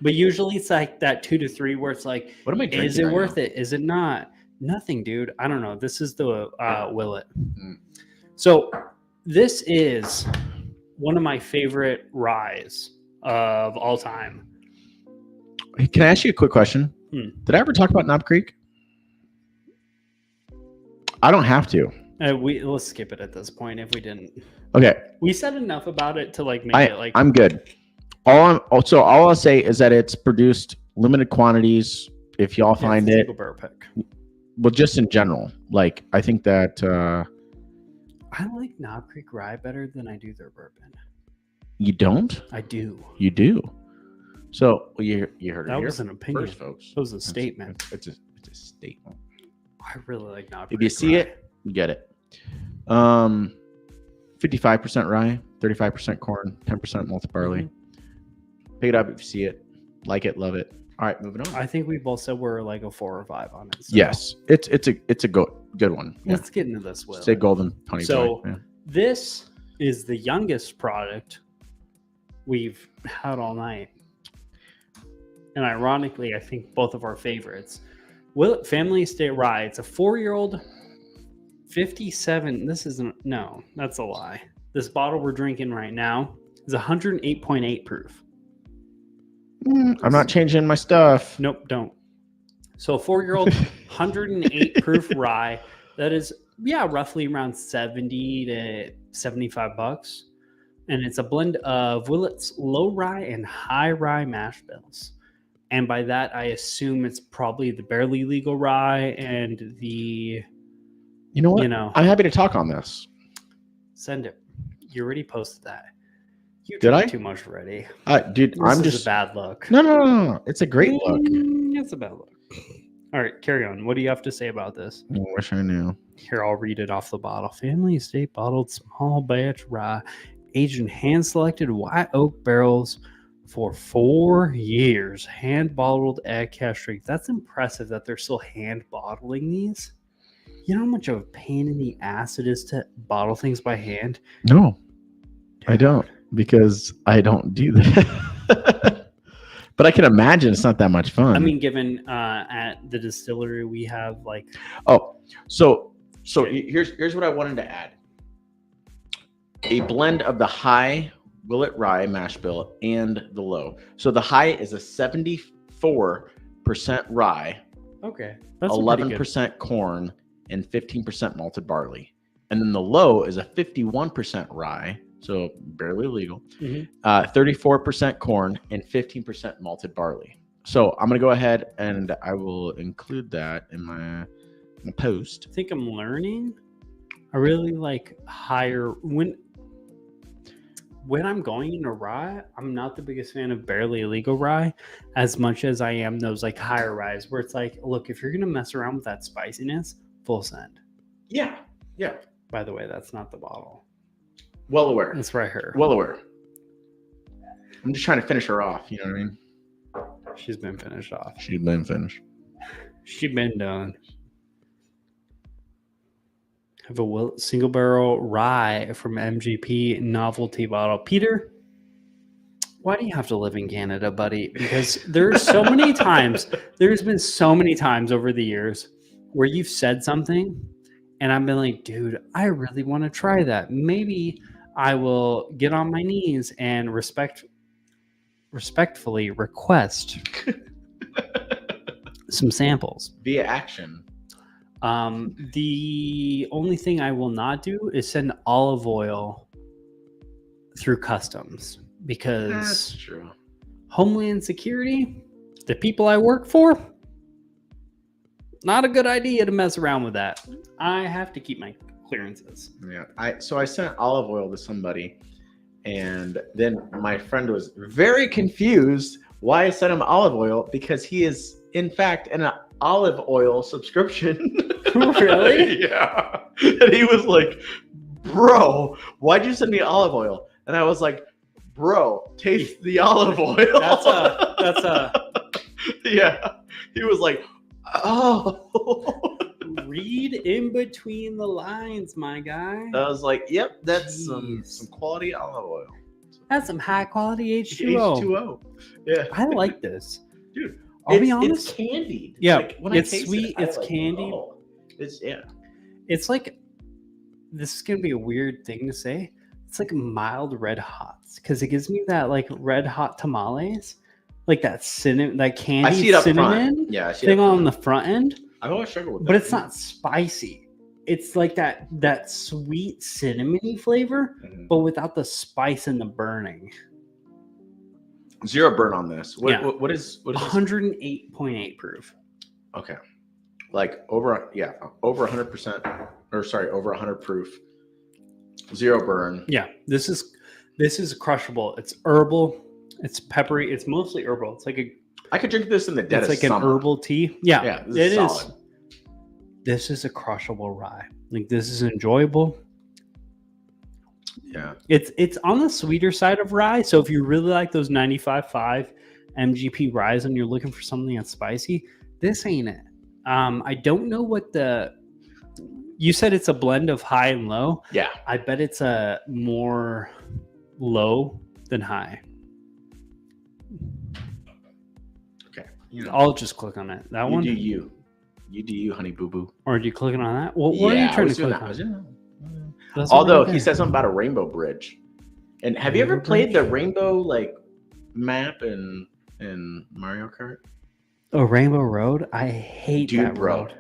But usually it's like that 2 to 3 where it's like, What am I drinking? is it right worth now? it? Is it not? Nothing, dude. I don't know. This is the Willet. Mm. So this is one of my favorite ryes of all time. Hey, can I ask you a quick question? Did I ever talk about Knob Creek? I don't have to. Let's skip it at this point if we didn't. Okay. We said enough about it to like make it like I'm good. All I'll say is that it's produced limited quantities. If y'all find it, Bear pick. well, just in general, like I think that I like Knob Creek Rye better than I do their bourbon. you don't. I do. You do. So you heard it That here was an opinion. first, folks. That was a statement. It's a statement. I really like Knob If Creek you see Rye. it, you get it. 55% rye, 35% corn, 10% malted barley. Mm-hmm. Pick it up if you see it. Like it, love it. All right, moving on. I think we both said we're like a 4 or 5 on it. So Yes, it's a good one. Yeah. Let's get into this. Will. Say golden honey. So- boy. Yeah. This is the youngest product we've had all night. And ironically, I think both of our favorites. Willet Family Estate Rye. It's a 4-year-old 57. This isn't, no, that's a lie. This bottle we're drinking right now is 108.8 proof. I'm not changing my stuff. Nope, don't. So a 4-year-old 108 proof rye that is, yeah, roughly around 70 to 75 bucks. And it's a blend of Willet's low rye and high rye mash bills. And by that, I assume it's probably the barely legal rye and the, You know what? I'm I'm happy to talk on this. send it. You already posted that. You Did drank I? too much already. Dude, This I'm is just a bad look. No. It's a great look. It's a bad look. All right, carry on. What do you have to say about this? I wish I knew. Here, I'll read it off the bottle. Family Estate bottled small batch rye, aged in hand-selected white oak barrels for 4 years. Hand bottled at cask strength. That's impressive that they're still hand bottling these. You know how much of a pain in the ass it is to bottle things by hand? No, I don't, because I don't do that. But I can imagine it's not that much fun. I mean, given at the distillery we have like so here's what I wanted to add. A blend of the high Willet Rye mash bill and the low. So the high is a 74% rye, okay, that's 11% corn, and 15% malted barley. And then the low is a 51% rye, so barely legal, 34% corn, and 15% malted barley. So I'm going to go ahead and I will include that in my post. I think I'm learning. I really like higher when I'm going into rye. I'm not the biggest fan of barely illegal rye as much as I am those like higher ryes where it's like, look, if you're gonna mess around with that spiciness, full send. Yeah. By the way, that's not the bottle. Well aware. That's right here. Well aware. I'm just trying to finish her off. You know what I mean? She's been finished off. She's been finished. She's been done. Have a single barrel rye from MGP novelty bottle. Peter, why do you have to live in Canada, buddy? Because there's so many times, there's been so many times over the years where you've said something and I've been like, dude, I really want to try that. Maybe I will get on my knees and respectfully request some samples Via action. The only thing I will not do is send olive oil through customs because That's true. Homeland Security, the people I work for, not a good idea to mess around with that. I have to keep my clearances. Yeah. I sent olive oil to somebody, and then my friend was very confused why I sent him olive oil, because he is in fact in an olive oil subscription. Really? Yeah. And he was like, bro, why'd you send me olive oil? And I was like, bro, taste the olive oil. That's a yeah. He was like, oh. read in between the lines, my guy. I was like, yep, that's Jeez. some quality olive oil. That's some high quality H2O. H2O. Yeah. I like this. Dude, I'll be honest. It's candied. Yeah, Like, when I it's taste sweet, I it's like, candied. oh, it's yeah. It's like, this is gonna be a weird thing to say. It's like mild red hots because it gives me that like red hot tamales, like that cinnamon, that candy I see it up cinnamon front. Yeah, I see thing it up on the front. front end. I've always struggled with that. But it's not spicy. It's like that sweet cinnamony flavor, Mhm. but without the spice and the burning. Zero burn on this. Yeah. What is this? 108.8 proof. Okay. Like over 100%, or sorry, over 100 proof. Zero burn. Yeah, this is crushable. It's herbal. It's peppery. It's mostly herbal. It's like I could drink this in the dead of an summer. herbal tea. Yeah, Yeah, this it is is. solid. This is a crushable rye. Like this is enjoyable. Yeah. It's on the sweeter side of rye. So if you really like those 95.5 MGP ryes and you're looking for something that's spicy, this ain't it. I don't know what you said it's a blend of high and low. Yeah. I bet it's a more low than high. Okay. You know, I'll just click on it. That you one? do you. You do you, honey boo boo. Or are you clicking on that? What are you trying to click on? That's Although right he there. said something about a rainbow bridge. And have you ever Rainbow played bridge? the rainbow like map in Mario Kart? Oh, Rainbow Road? I hate Dude, that bro. road.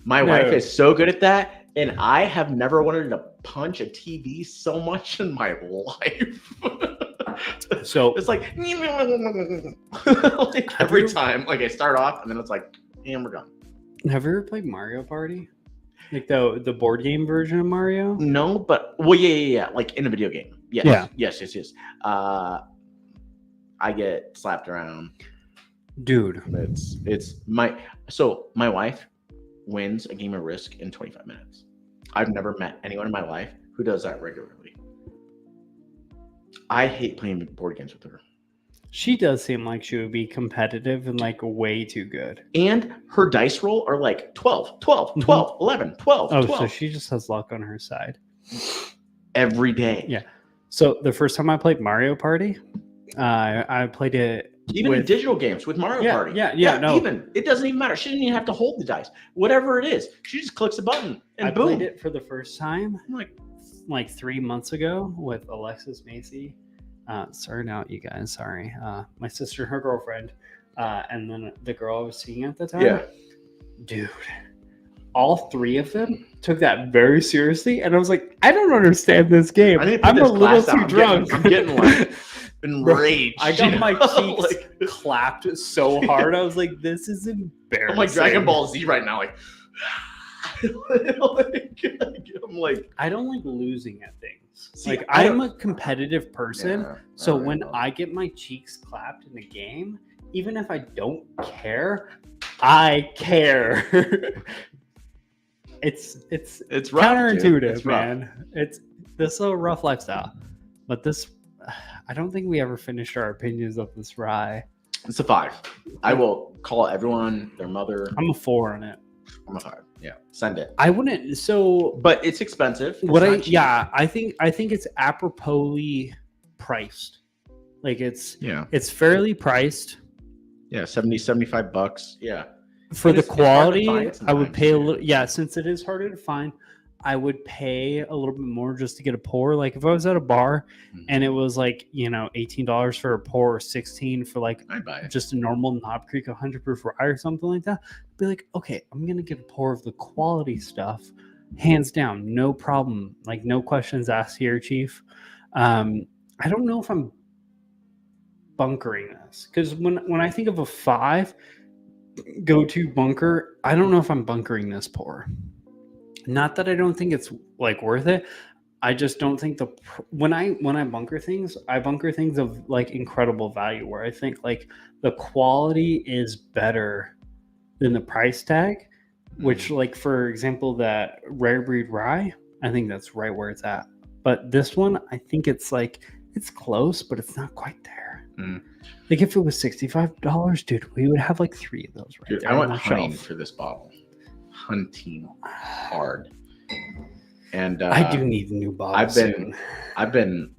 My No. wife is so good at that, and I have never wanted to punch a TV so much in my life. So It's like, like every time, like I start off, and then it's like, and we're done. have you ever played Mario Party? Like the board game version of Mario? No, but well, yeah, like in a video game. Yes, Yeah. yes. I get slapped around. Dude. It's my wife wins a game of Risk in 25 minutes. I've never met anyone in my life who does that regularly. I hate playing board games with her. She does seem like she would be competitive and like way too good. And her dice roll are like 12, 12, 12, 11, 12, Oh, 12 so she just has luck on her side. every day. Yeah. So the first time I played Mario Party, I played it Even in digital games with Mario Party. No. Even it doesn't even matter. She didn't even have to hold the dice. Whatever it is, she just clicks a button and I boom. played it for the first time I'm like 3 months ago with Alexis Macy. Sorry out, you guys. Sorry. My sister and her girlfriend, and then the girl I was seeing at the time. Yeah. Dude, all three of them took that very seriously, and I was like, I don't understand this game. I'm a little too drunk. I'm getting like enraged. I got my cheeks like, clapped so hard. I was like, this is embarrassing. I'm like Dragon Ball Z right now. Like, I'm like, I don't like losing at things. See, like I I'm a competitive person. Yeah, So I when know. I get my cheeks clapped in a game, even if I don't care, I care. it's rough, counterintuitive, dude. It's rough. man. This is a rough lifestyle. But this, I don't think we ever finished our opinions of this rye. It's a 5. I will call everyone their mother. I'm a 4 on it. I'm a 5. Yeah, send it. I wouldn't. So But it's expensive. It's what not cheap. I think it's aproposly priced. Like it's fairly priced. Yeah, 70, 75 bucks. Yeah. For And the it's hard to quality, find I would sometimes, pay a too. little. Yeah, since it is harder to find, I would pay a little bit more just to get a pour. Like if I was at a bar and it was like $18 for a pour, or $16 for like I'd buy it. just a normal Knob Creek 100 proof rye or something like that, I'd be like, okay, I'm gonna get a pour of the quality stuff, hands down, no problem. Like no questions asked here, Chief. I don't know if I'm bunkering this because when I think of a 5 go-to bunker, I don't know if I'm bunkering this pour. Not that I don't think it's like worth it. I just don't think when I bunker things, I bunker things of like incredible value where I think like the quality is better than the price tag, which like for example that rare breed rye, I think that's right where it's at. But this one, I think it's like it's close, but it's not quite there. Like if it was $65, dude, we would have like 3 of those right Dude, there. I on went the hunting shelf. for this bottle. Hunting hard. And I do need a new bottle. I've been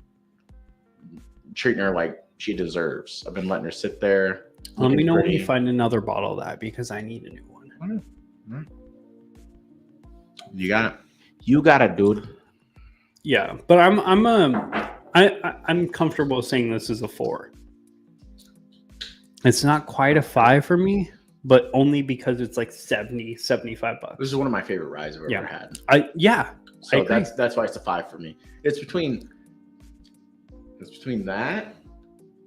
treating her like she deserves. I've been letting her sit there. Let me looking know when pretty. you find another bottle of that because I need a new one. You got it, dude. Yeah, but I'm comfortable saying this is a 4. It's not quite a 5 for me, but only because it's like 70, 75 bucks. This is one of my favorite ryes I've ever had. I So agree. that's why it's a 5 for me. It's between that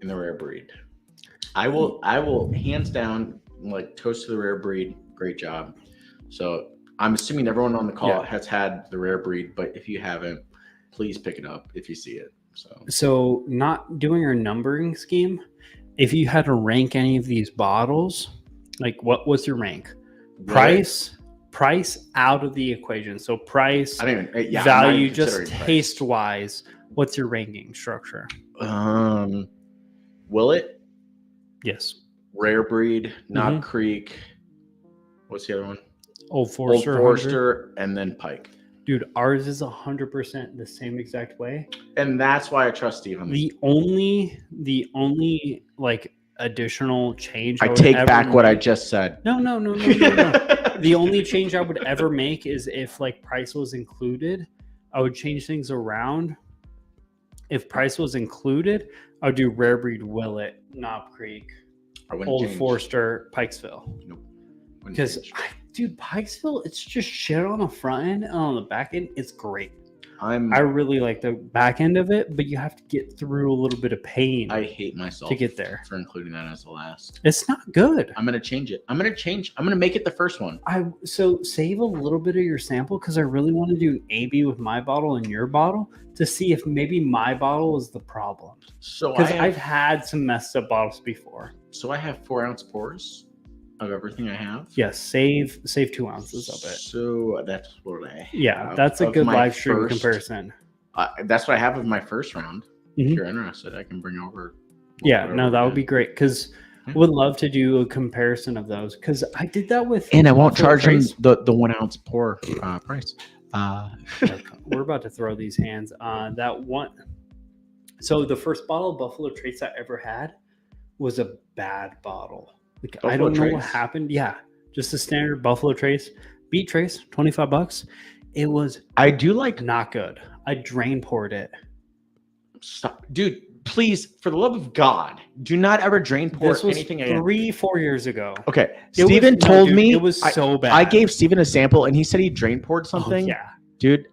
and the rare breed. I will hands down like toast to the rare breed. Great job. So I'm assuming everyone on the call has had the rare breed, but if you haven't, please pick it up if you see it. So not doing our numbering scheme, if you had to rank any of these bottles, like what's your rank? Price out of the equation. So price, I don't even, yeah, value, just taste wise. What's your ranking structure? Willet, Yes. Rare Breed, Knob Creek. What's the other one? Old Forester. Old Forester, and then Pike. Dude, ours is 100% the same exact way. And that's why I trust Steven. The only like additional change I take back what I just said. No. The only change I would ever make is if like price was included, I would change things around. If price was included, I would do Rare Breed, Willet, Knob Creek, Old Forester, Pikesville. Nope. Because, dude, Pikesville, it's just shit on the front end and on the back end. It's great. I really like the back end of it, but you have to get through a little bit of pain. I hate myself to get there for including that as the last. It's not good. I'm gonna change it. I'm gonna make it the first one. So save a little bit of your sample because I really want to do an A/B with my bottle and your bottle to see if maybe my bottle is the problem. So because I've had some messed up bottles before. So I have 4-ounce pours of everything I have. Yes, save 2 ounces of it. So that's what I have. Yeah, that's a good live stream comparison. That's what I have of my first round. Mm-hmm. If you're interested, I can bring over Yeah, whatever no, that we would be did. great because Yeah. would love to do a comparison of those because I did that with And I won't Buffalo charge them Trace. the 1 ounce pour price. Look, we're about to throw these hands. That one. So the first bottle of Buffalo Trace I ever had was a bad bottle. Like I Buffalo don't know what Trace? happened. Yeah, just a standard Buffalo Trace, Beat Trace, $25. It was I do like. not good. I drain poured it. Stop, dude. Please, for the love of God, do not ever drain pour This was anything again. 3-4 years ago. Okay, It was- Steven no, told dude, me it was so bad. I gave Steven a sample and he said he drain poured something. Oh, yeah. Dude,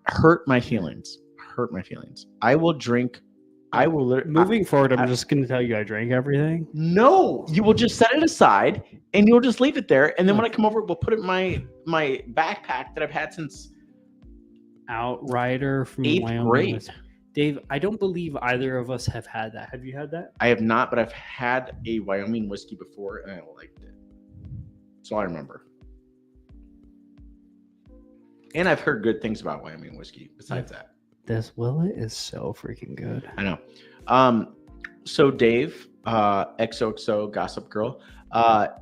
hurt my feelings. Hurt my feelings. I will drink. I will literally. Moving forward, I'm I- just going to tell you I drank everything. No, you will just set it aside and you'll just leave it there. And then when I come over, we'll put it in my backpack that I've had since Outrider from 8th Wyoming. grade. Dave, I don't believe either of us have had that. Have you had that? I have not, but I've had a Wyoming whiskey before and I liked it. So I remember. And I've heard good things about Wyoming whiskey besides that. This Willet is so freaking good. I know. So Dave, XOXO Gossip Girl,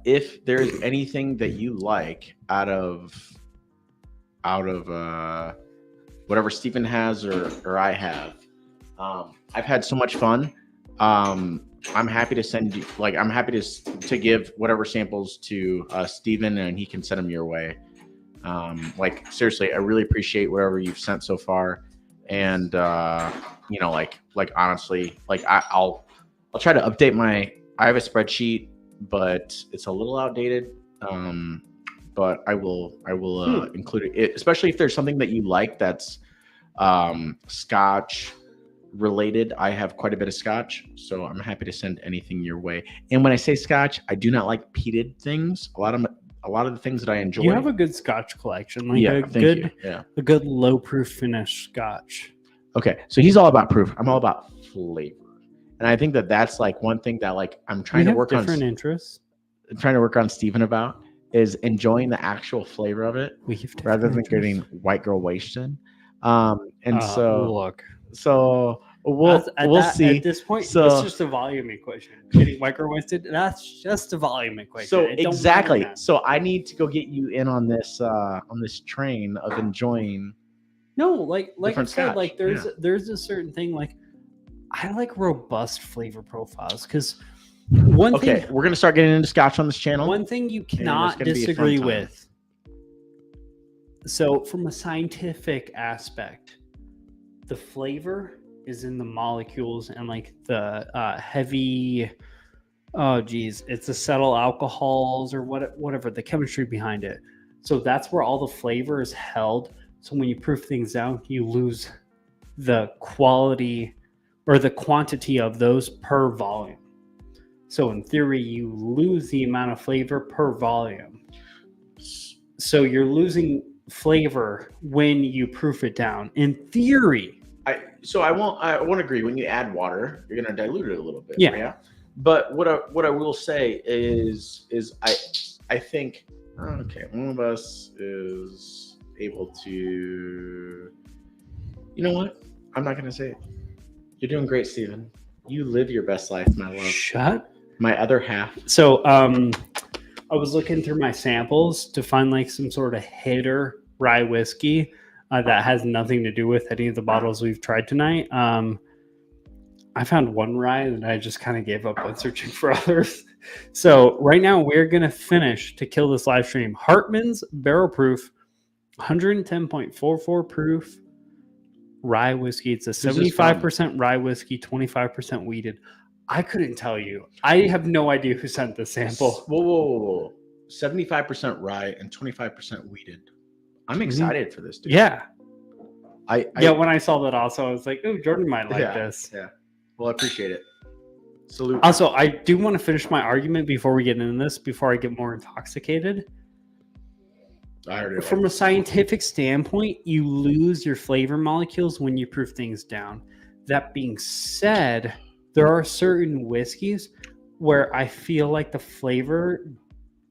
if there's anything that you like out of whatever Stephen has or I have, I've had so much fun. I'm happy to send you, like, I'm happy to give whatever samples to Stephen and he can send them your way. Like seriously, I really appreciate whatever you've sent so far. And you know, like honestly, like I'll try to update I have a spreadsheet, but it's a little outdated. But I will include it, especially if there's something that you like that's Scotch related. I have quite a bit of Scotch, so I'm happy to send anything your way. And when I say Scotch, I do not like peated things. A lot of the things that I enjoy. You have a good Scotch collection, like a thank good, you. Yeah. a good low proof finish Scotch. Okay, so he's all about proof. I'm all about flavor, and I think that's like one thing that like I'm trying to work on. Different interests. Trying to work on Stephen about is enjoying the actual flavor of it We have rather than different getting interests. white girl wasted. So Look, we'll see. At this point, So- it's just a volume equation. Getting micro wasted, that's just a volume equation. So It don't exactly. matter now. So I need to go get you in on this train of enjoying. No, like I Different said, Scotch, like there's a certain thing, like I like robust flavor profiles because Okay, we're gonna start getting into Scotch on this channel. one thing you it's cannot gonna be a fun disagree time. with. So from a scientific aspect, the flavor is in the molecules and like the heavy, oh geez, it's acetyl alcohols or whatever the chemistry behind it. So that's where all the flavor is held. So when you proof things down, you lose the quality or the quantity of those per volume. So in theory, you lose the amount of flavor per volume. So you're losing flavor when you proof it down. In theory, I won't agree. When you add water, you're gonna dilute it a little bit. Yeah. But what I will say is I think okay, one of us is able to. You know what? I'm not gonna say it. You're doing great, Steven. You live your best life, my love. shut. My other half. So I was looking through my samples to find like some sort of hitter rye whiskey that has nothing to do with any of the bottles we've tried tonight. I found one rye that I just kind of gave up on searching for others. So right now we're gonna finish to kill this live stream. Hartman's Barrel Proof, 110.44 proof rye whiskey. It's a Who's this from? 75% rye whiskey, 25% wheated. I couldn't tell you. I have no idea who sent the sample. Whoa. 75% rye and 25% wheated. I'm excited for this, dude. Yeah. I When I saw that also, I was like, oh, Jordan might like this. Yeah. Well, I appreciate it. Salute. Also, I do want to finish my argument before we get into this, before I get more intoxicated. I already From a scientific standpoint, you lose your flavor molecules when you proof things down. That being said, there are certain whiskeys where I feel like the flavor,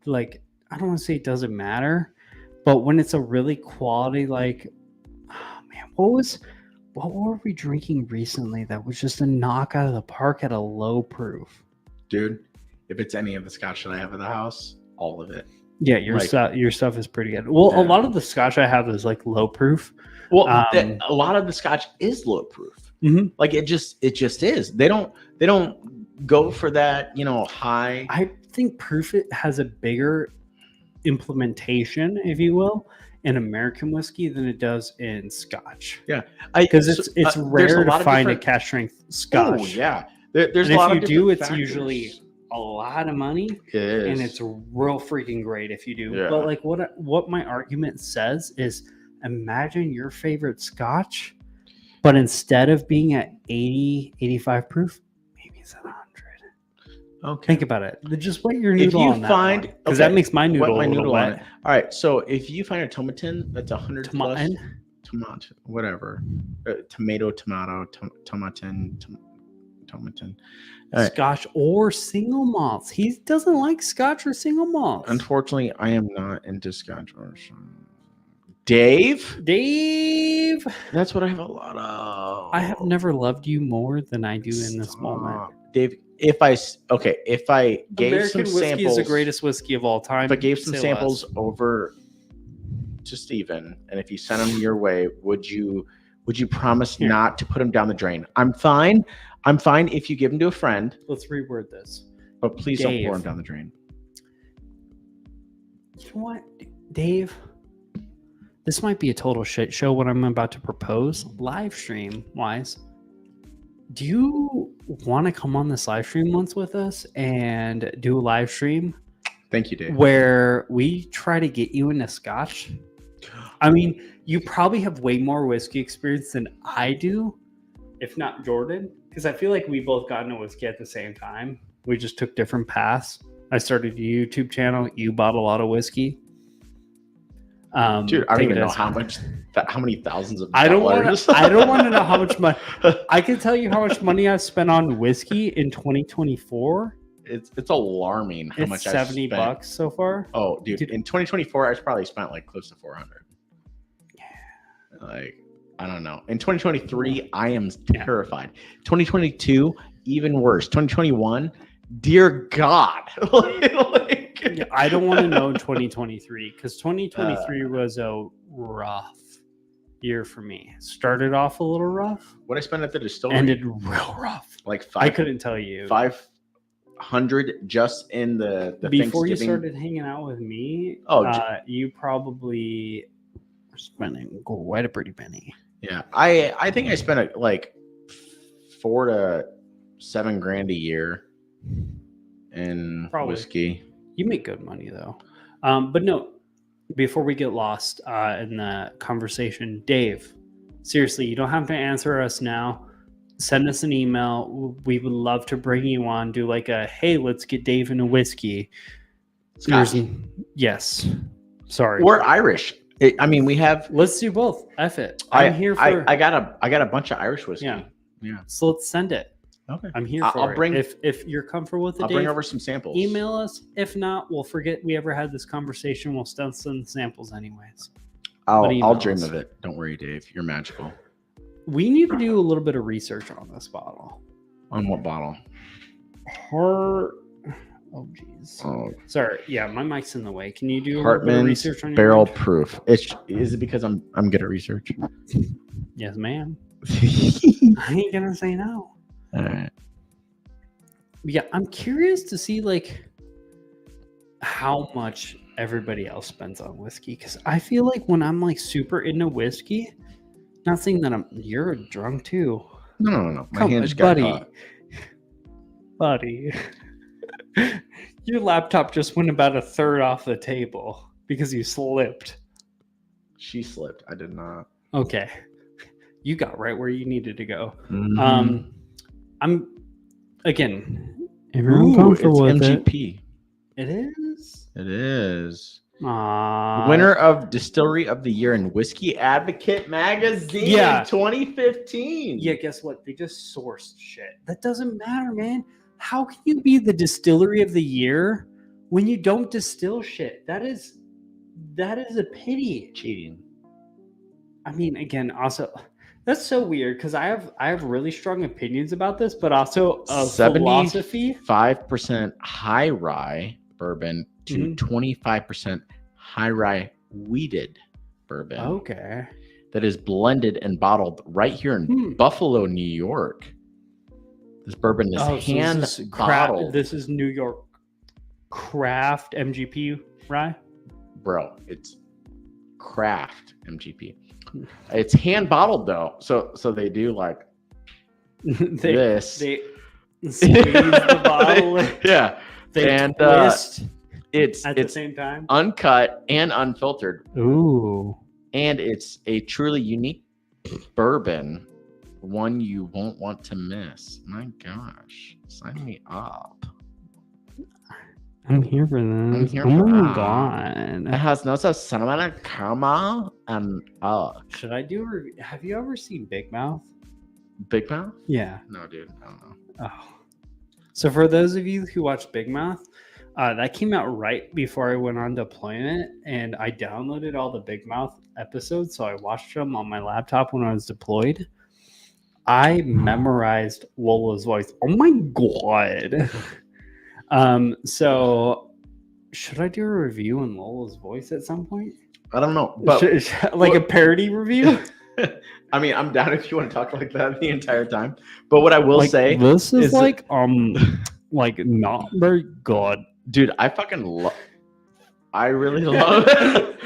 like, I don't want to say it doesn't matter, but when it's a really quality, like, oh man, what what were we drinking recently that was just a knock out of the park at a low proof? Dude, if it's any of the scotch that I have at the house, all of it. Yeah, Like- your stuff is pretty good. Well, Yeah. a lot of the scotch I have is like low proof. Well, Um, a lot of the scotch is low proof. Mhm. Like it just is. They don't go for that, high. I think proof it has a bigger implementation, if you will, in American whiskey than it does in Scotch. Because it's there's rare a lot to of find a different- cash strength Scotch. Oh yeah, there's And a lot if of you do, different it's factors. usually a lot of money, It is. and it's real freaking great if you do. Yeah. But like what my argument says is, imagine your favorite Scotch, but instead of being at 80, 85 proof, maybe it's at 100. okay. Think about it. Just wet your If noodle you on that find- because okay, that makes my noodle my a little noodle on wet. it. All right, so if you find a tomatin that's 100 plus tomato, whatever, tomatin. All right. Scotch or single malts. He doesn't like Scotch or single malts. Unfortunately, I am not into scotch or Dave. Dave, That's what I have a lot of. I have never loved you more than I do in this moment. Stop. Dave. If I gave American some whiskey samples, is the greatest whiskey of all time. if I gave some Say samples less. over to Steven, and if you sent them your way, would you promise Here. not to put them down the drain? I'm fine if you give them to a friend, Let's reword this. but please don't pour Dave. them down the drain. You know what, Dave? This might be a total shit show what I'm about to propose, live stream wise. Do you want to come on this live stream once with us and do a live stream Thank you, Dave. where we try to get you into Scotch? I mean, you probably have way more whiskey experience than I do, if not Jordan, because I feel like we both got into whiskey at the same time. We just took different paths. I started a YouTube channel. You bought a lot of whiskey. Dude, I don't take even it know as- how many thousands of I don't want dollars. to. I don't want to know how much money. I can tell you how much money I've spent on whiskey in 2024. It's alarming how It's much $70 I've spent. so far. Oh, dude, Dude. in 2024, I probably spent like close to 400. Like, I don't know. In 2023, I am Yeah. terrified. 2022, even worse. 2021, dear God. Like- Yeah, I don't want to know 2023 because 2023 was a rough year for me. Started off a little rough, what I spent at the distillery, ended real rough. like I couldn't tell you. 500 just in the Before you Thanksgiving. started hanging out with me, Oh, you probably were spending quite a pretty penny. Yeah, I think I spent like $4 to $7 grand a year in Probably. whiskey. You make good money though. But no, before we get lost in the conversation, Dave, seriously, you don't have to answer us now. Send us an email. We would love to bring you on. Do like a, hey, let's get Dave in a whiskey. Scotch. Yes. Sorry. We're Irish. I mean, we have. Let's do both. F it. I'm here for. I got a bunch of Irish whiskey. Yeah. Yeah. So let's send it. Okay. I'm here I'll for bring- it. If you're comfortable with it, I'll Dave, bring over some samples. email us. If not, we'll forget we ever had this conversation. We'll still send samples anyways. but email I'll dream us. of it. Don't worry, Dave. You're magical. We need to do a little bit of research on this bottle. On what bottle? Oh, jeez. Oh, Sorry. Yeah, my mic's in the way. Can you do a little bit of Hartman's research on your Barrel end? Proof. Is it because I'm good at research? Yes, ma'am. I ain't gonna say no. All right. Yeah, I'm curious to see like how much everybody else spends on whiskey because I feel like when I'm like super into whiskey, not saying that you're drunk too. No. My Come hand on, just got buddy. caught. Buddy. Your laptop just went about a third off the table because you slipped. She slipped. I did not. Okay. You got right where you needed to go. Mhm. I'm again, if Ooh, you're it's uncomfortable with it, MGP. it is. It is. Aww. Winner of Distillery of the Year in Whiskey Advocate Magazine Yeah. 2015. Yeah, guess what? They just sourced shit. That doesn't matter, man. How can you be the distillery of the year when you don't distill shit? That is a pity. Cheating. I mean, again, also That's so weird because I have really strong opinions about this, but also a 70 philosophy. 5% high rye bourbon to 25% high rye wheated bourbon. Okay. That is blended and bottled right here in Buffalo, New York. This bourbon is hand bottled. This is New York craft MGP rye. Bro, it's craft MGP. It's hand bottled though, so they do like this. They squeeze the bottle. Yeah, they twist. It's at the same time, uncut and unfiltered. Ooh, and it's a truly unique bourbon, one you won't want to miss. My gosh, sign me up. I'm here for this. I'm here oh for my that. god! It has notes of cinnamon and caramel and Should I do a review? Have you ever seen Big Mouth? Big Mouth? Yeah. No, dude. I don't know. Oh. So for those of you who watch Big Mouth, that came out right before I went on deployment, and I downloaded all the Big Mouth episodes, so I watched them on my laptop when I was deployed. I memorized Lola's voice. Oh my god. So should I do a review on Lola's voice at some point? I don't know, but a parody review? I mean, I'm down if you want to talk like that the entire time. But what I will say, this is like not very good, dude. I fucking love. I really love it.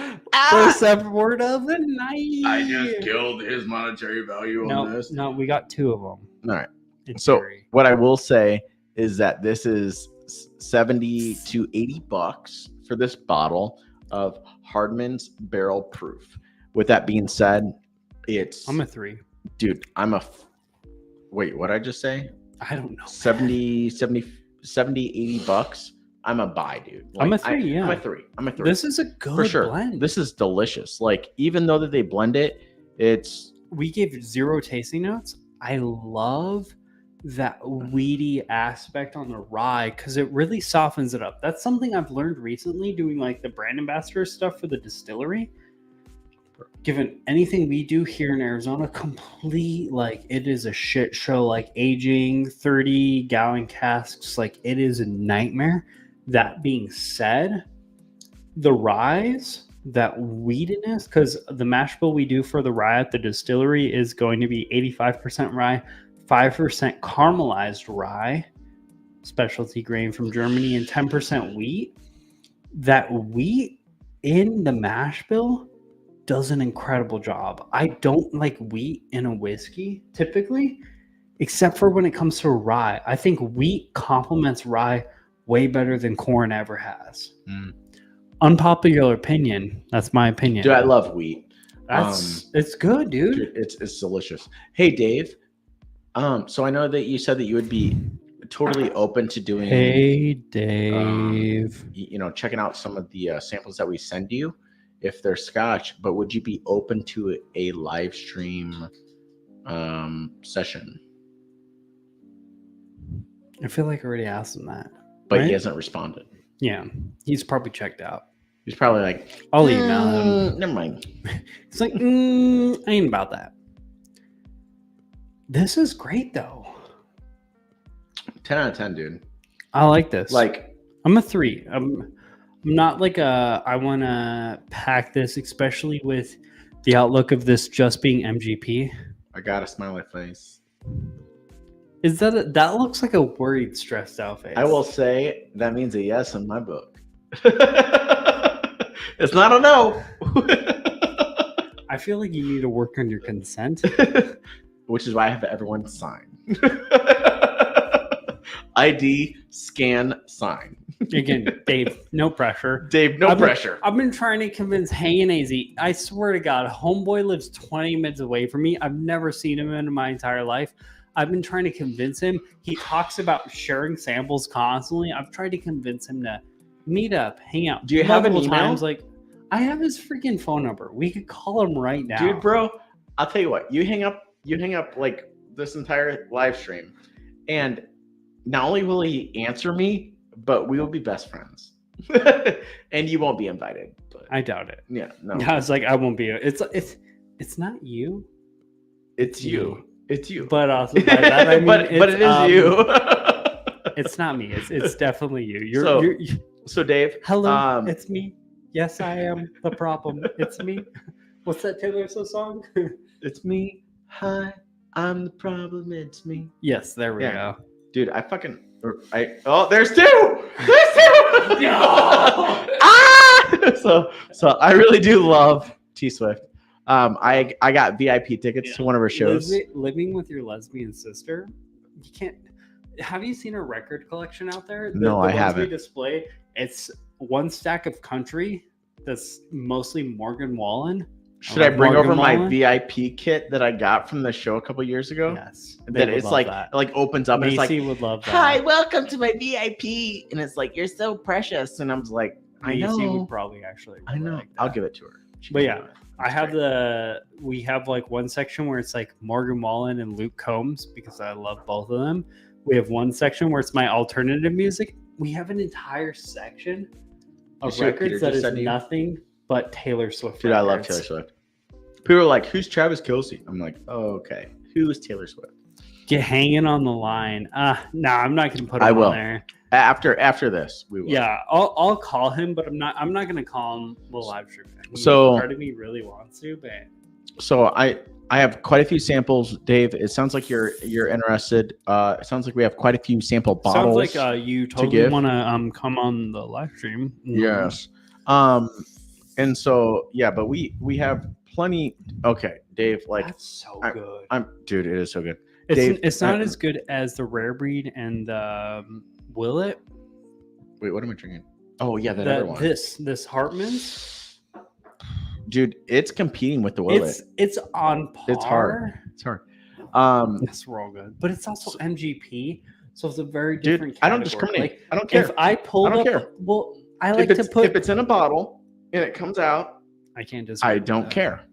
First word of the night. I just killed his monetary value on this. No, we got two of them. All right. So what I will say is that this is 70 to 80 bucks for this bottle of Hardman's Barrel Proof. With that being said, I'm a 3. Dude, wait, what did I just say? I don't know. 70, 80 bucks. I'm a buy, dude. Like, I'm a 3, yeah. I'm a 3. This is a good for sure. blend. This is delicious. Like, even though that they blend it, we gave 0 tasting notes. I love that weedy aspect on the rye because it really softens it up. That's something I've learned recently doing like the brand ambassador stuff for the distillery. Given anything we do here in Arizona, it is a shit show, like aging 30-gallon casks, like it is a nightmare. That being said, the ryes, that weediness, because the mash bill we do for the rye at the distillery is going to be 85% rye, 5% caramelized rye, specialty grain from Germany, and 10% wheat. That wheat in the mash bill does an incredible job. I don't like wheat in a whiskey typically, except for when it comes to rye. I think wheat complements rye way better than corn ever has. Unpopular opinion. That's my opinion. Dude, I love wheat. It's good, dude. It's delicious. Hey, Dave. So I know that you said that you would be totally open to doing. Hey, Dave. Checking out some of the samples that we send you, if they're Scotch. But would you be open to a live stream session? I feel like I already asked him that, but he hasn't responded. Yeah, he's probably checked out. He's probably like, I'll email him. Never mind. It's like, I ain't about that. This is great though. 10 out of 10, dude. I like this. Like, I'm a 3. I'm not like I want to pack this, especially with the outlook of this just being MGP. I got a smiley face. Is that that looks like a worried, stressed out face? I will say that means a yes in my book. It's not a no. I feel like you need to work on your consent. Which is why I have everyone sign. ID, scan, sign. Again, Dave, no pressure. Dave, no pressure. I've been trying to convince Hey and AZ. I swear to God, homeboy lives 20 minutes away from me. I've never seen him in my entire life. I've been trying to convince him. He talks about sharing samples constantly. I've tried to convince him to meet up, hang out. Do you have an email? Times, like, I have his freaking phone number. We could call him right now. Dude, bro, I'll tell you what. You hang up like this entire live stream, and not only will he answer me, but we will be best friends. And you won't be invited. But I doubt it. Yeah, no. Yeah, it's like I won't be. It's not you. It's you. It's you. But also by that I mean, but it is you. It's not me. It's definitely you. So Dave. Hello, it's me. Yes, I am the problem. It's me. What's that Taylor Swift song? It's me. Hi, I'm the problem. It's me. Yes, there we go. Dude, there's two. There's two. No. So I really do love T Swift. I got VIP tickets to one of her shows. Living with your lesbian sister, you can't. Have you seen her record collection out there? No, I ones haven't. We display. It's one stack of country that's mostly Morgan Wallen. Should I bring Morgan over my Wallen? VIP kit that I got from the show a couple years ago? Yes, That it's like opens up and it's Macy like, would love that. "Hi, welcome to my VIP," and it's like, "You're so precious," and I'm like, "I Macy know, would probably actually. I know." Like I'll that. give it to her. She But can yeah, have it. I It's have great. we have like one section where it's like Morgan Wallen and Luke Combs because I love both of them. We have one section where it's my alternative music. We have an entire section of see what Peter records that just is said to you? nothing but Taylor Swift. Dude, I love records. Taylor Swift. People are like, "Who's Travis Kelce?" I'm like, "Oh, okay. Who's Taylor Swift?" Get hanging on the line. No, I'm not gonna put him I will. on there. After this, we will. Yeah, I'll call him, but I'm not gonna call him the live stream. So- part of me really wants to, but So I have quite a few samples, Dave. It sounds like you're interested. It sounds like we have quite a few sample bottles. sounds like you totally give. want to come on the live stream. Yes. And so but we have plenty. Okay, Dave. Like, That's so I- good. dude, it is so good. It's Dave, it's not as good as the Rare Breed and Willet. Wait, what am I drinking? Oh yeah, that other one. This Hartman's. Dude, it's competing with the Willet. It's on par. It's hard. It's hard. Yes, we're all good, but it's also MGP, so it's a very Dude, different. I don't category. discriminate. Like, I don't care. if I pulled I don't up, care. well, I like if to it's, put. if it's in a bottle and it comes out, I can't disagree. I with don't that. care.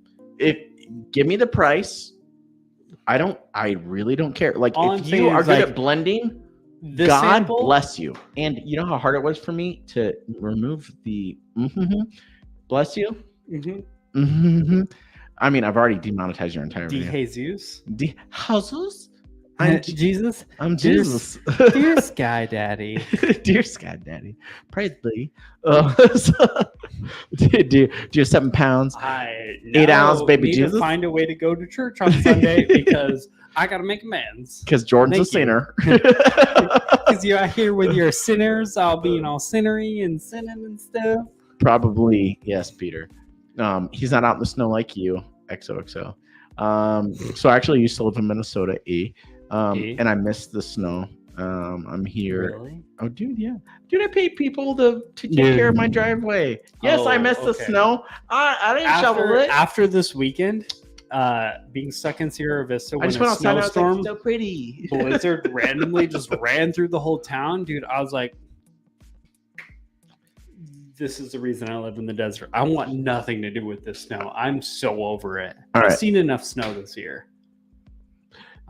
Give me the price. I really don't care. Like, All I'm if saying you are is, good like, at blending, The God sample, bless you. And you know how hard it was for me to remove the bless you? Mhm. I mean, I've already demonetized your entire D. video. Jesus, Jesus? I'm Jesus, Dear- Jesus, dear Sky Daddy. Dear Scott Daddy, praise thee. Dear 7 pounds. I 8 ounce baby need Jesus. to find a way to go to church on Sunday because I got to make amends. Because Jordan's Thank a you. sinner. Because you're out here with your sinners, all being all sinnery and sinning and stuff. Probably, yes, Peter. He's not out in the snow like you, XOXO. So I actually used to live in Minnesota, and I miss the snow. I'm here. Really? Oh, dude, yeah. Dude, I pay people to take Dude. care of my driveway. Yes, I Oh, miss the okay. snow. I didn't shovel it. After this weekend, being stuck in Sierra Vista I when just a went outside and I was snowstorm, like, so pretty. blizzard randomly just ran through the whole town, dude. I was like, this is the reason I live in the desert. I want nothing to do with this snow. I'm so over it. All I've right. seen enough snow this year.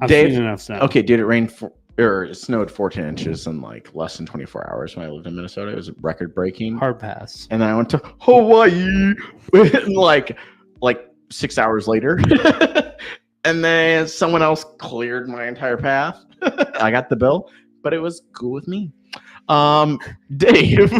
I've Dave, seen enough snow. Okay, dude, it snowed 14 inches in like less than 24 hours when I lived in Minnesota. It was record breaking. Hard pass. And then I went to Hawaii and like 6 hours later. And then someone else cleared my entire path. I got the bill, but it was cool with me. Dave.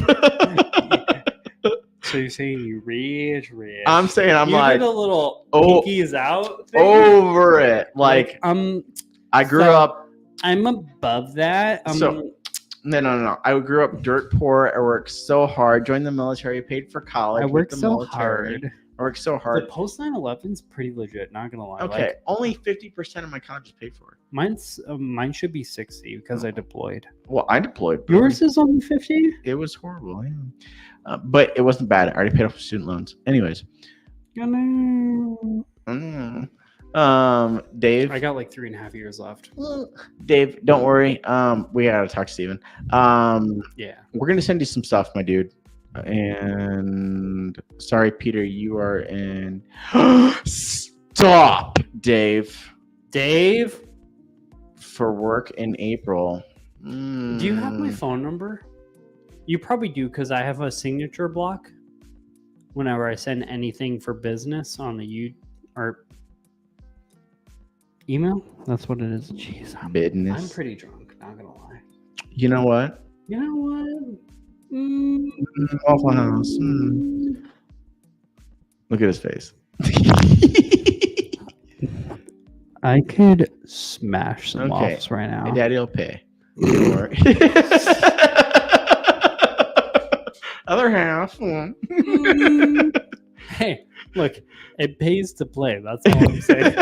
So you're saying you rich? I'm saying I'm you like did a little oh, pinkies out thing? over it. Like I grew so up. I'm above that. So- No. I grew up dirt poor. I worked so hard. Joined the military. Paid for college. I with worked the so military. hard. I worked so The hard. post 9/11's pretty legit. Not gonna lie. Okay, Like, only 50% of my college is paid for. mine should be 60 because I deployed. Well, I deployed. but Yours is only 50. It was horrible. Yeah. But it wasn't bad. I already paid off the student loans. Anyways. I know. Dave. I got like 3.5 years left. Dave, don't worry. We gotta talk to Steven. Yeah. We're gonna send you some stuff, my dude. And sorry, Peter, you are in. Stop, Dave. Dave, For work in April. do you have my phone number? You probably do because I have a signature block whenever I send anything for business on the or Email? That's what it is. Jeez, I'm Business. pretty drunk, not gonna lie. You know what? You know what? Waffle House. Look at his face. I could smash some Okay. waffles right now. Hey, Daddy will pay. Or other half. Hey, look, it pays to play. That's all I'm saying.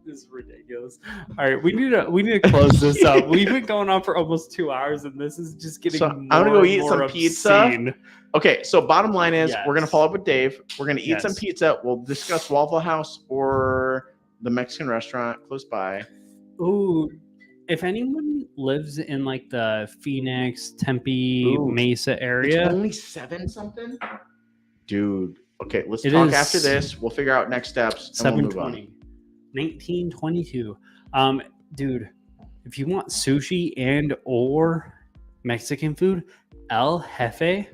This is ridiculous. All right, we need to close this up. We've been going on for almost 2 hours, and this is just getting. So more I'm gonna go and eat more some pizza. obscene. Okay, so bottom line is we're gonna Yes. follow up with Dave. We're gonna eat Yes. some pizza. We'll discuss Waffle House or the Mexican restaurant close by. Ooh, if anyone lives in like the Phoenix, Tempe, Ooh, Mesa It's area, only 7 something. Dude. Okay, let's It talk is after this. We'll figure out next steps and we'll move on. 720, 1922. Dude, if you want sushi and or Mexican food, El Jefe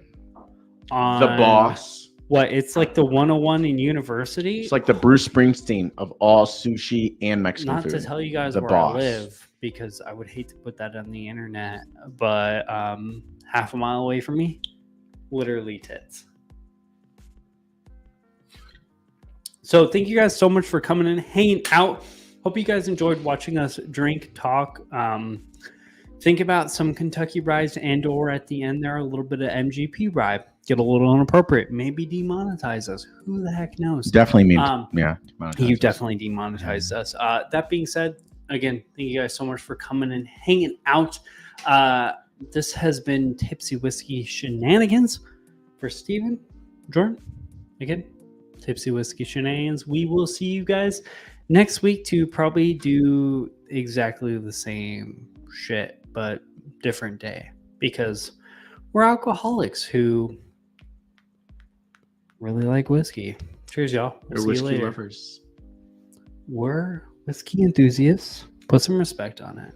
on The boss. What? It's like the 101 in University. It's like the Bruce Springsteen of all sushi and Mexican Not food. to tell you guys The where boss. I live because I would hate to put that on the internet, but half a mile away from me, literally tits. So thank you guys so much for coming in, hanging out. Hope you guys enjoyed watching us drink, talk, think about some Kentucky rides and or at the end there a little bit of MGP ride. Get a little inappropriate, maybe demonetize us. Who the heck knows? Definitely mean You monetize us. definitely demonetized us. That being said, again, thank you guys so much for coming and hanging out. This has been Tipsy Whiskey Shenanigans for Steven, Jordan. Again, Tipsy Whiskey Shenanigans. We will see you guys next week to probably do exactly the same shit, but different day because we're alcoholics who really like whiskey. Cheers, y'all. We'll We're see you whiskey later. lovers. We're whiskey enthusiasts. Put some respect on it.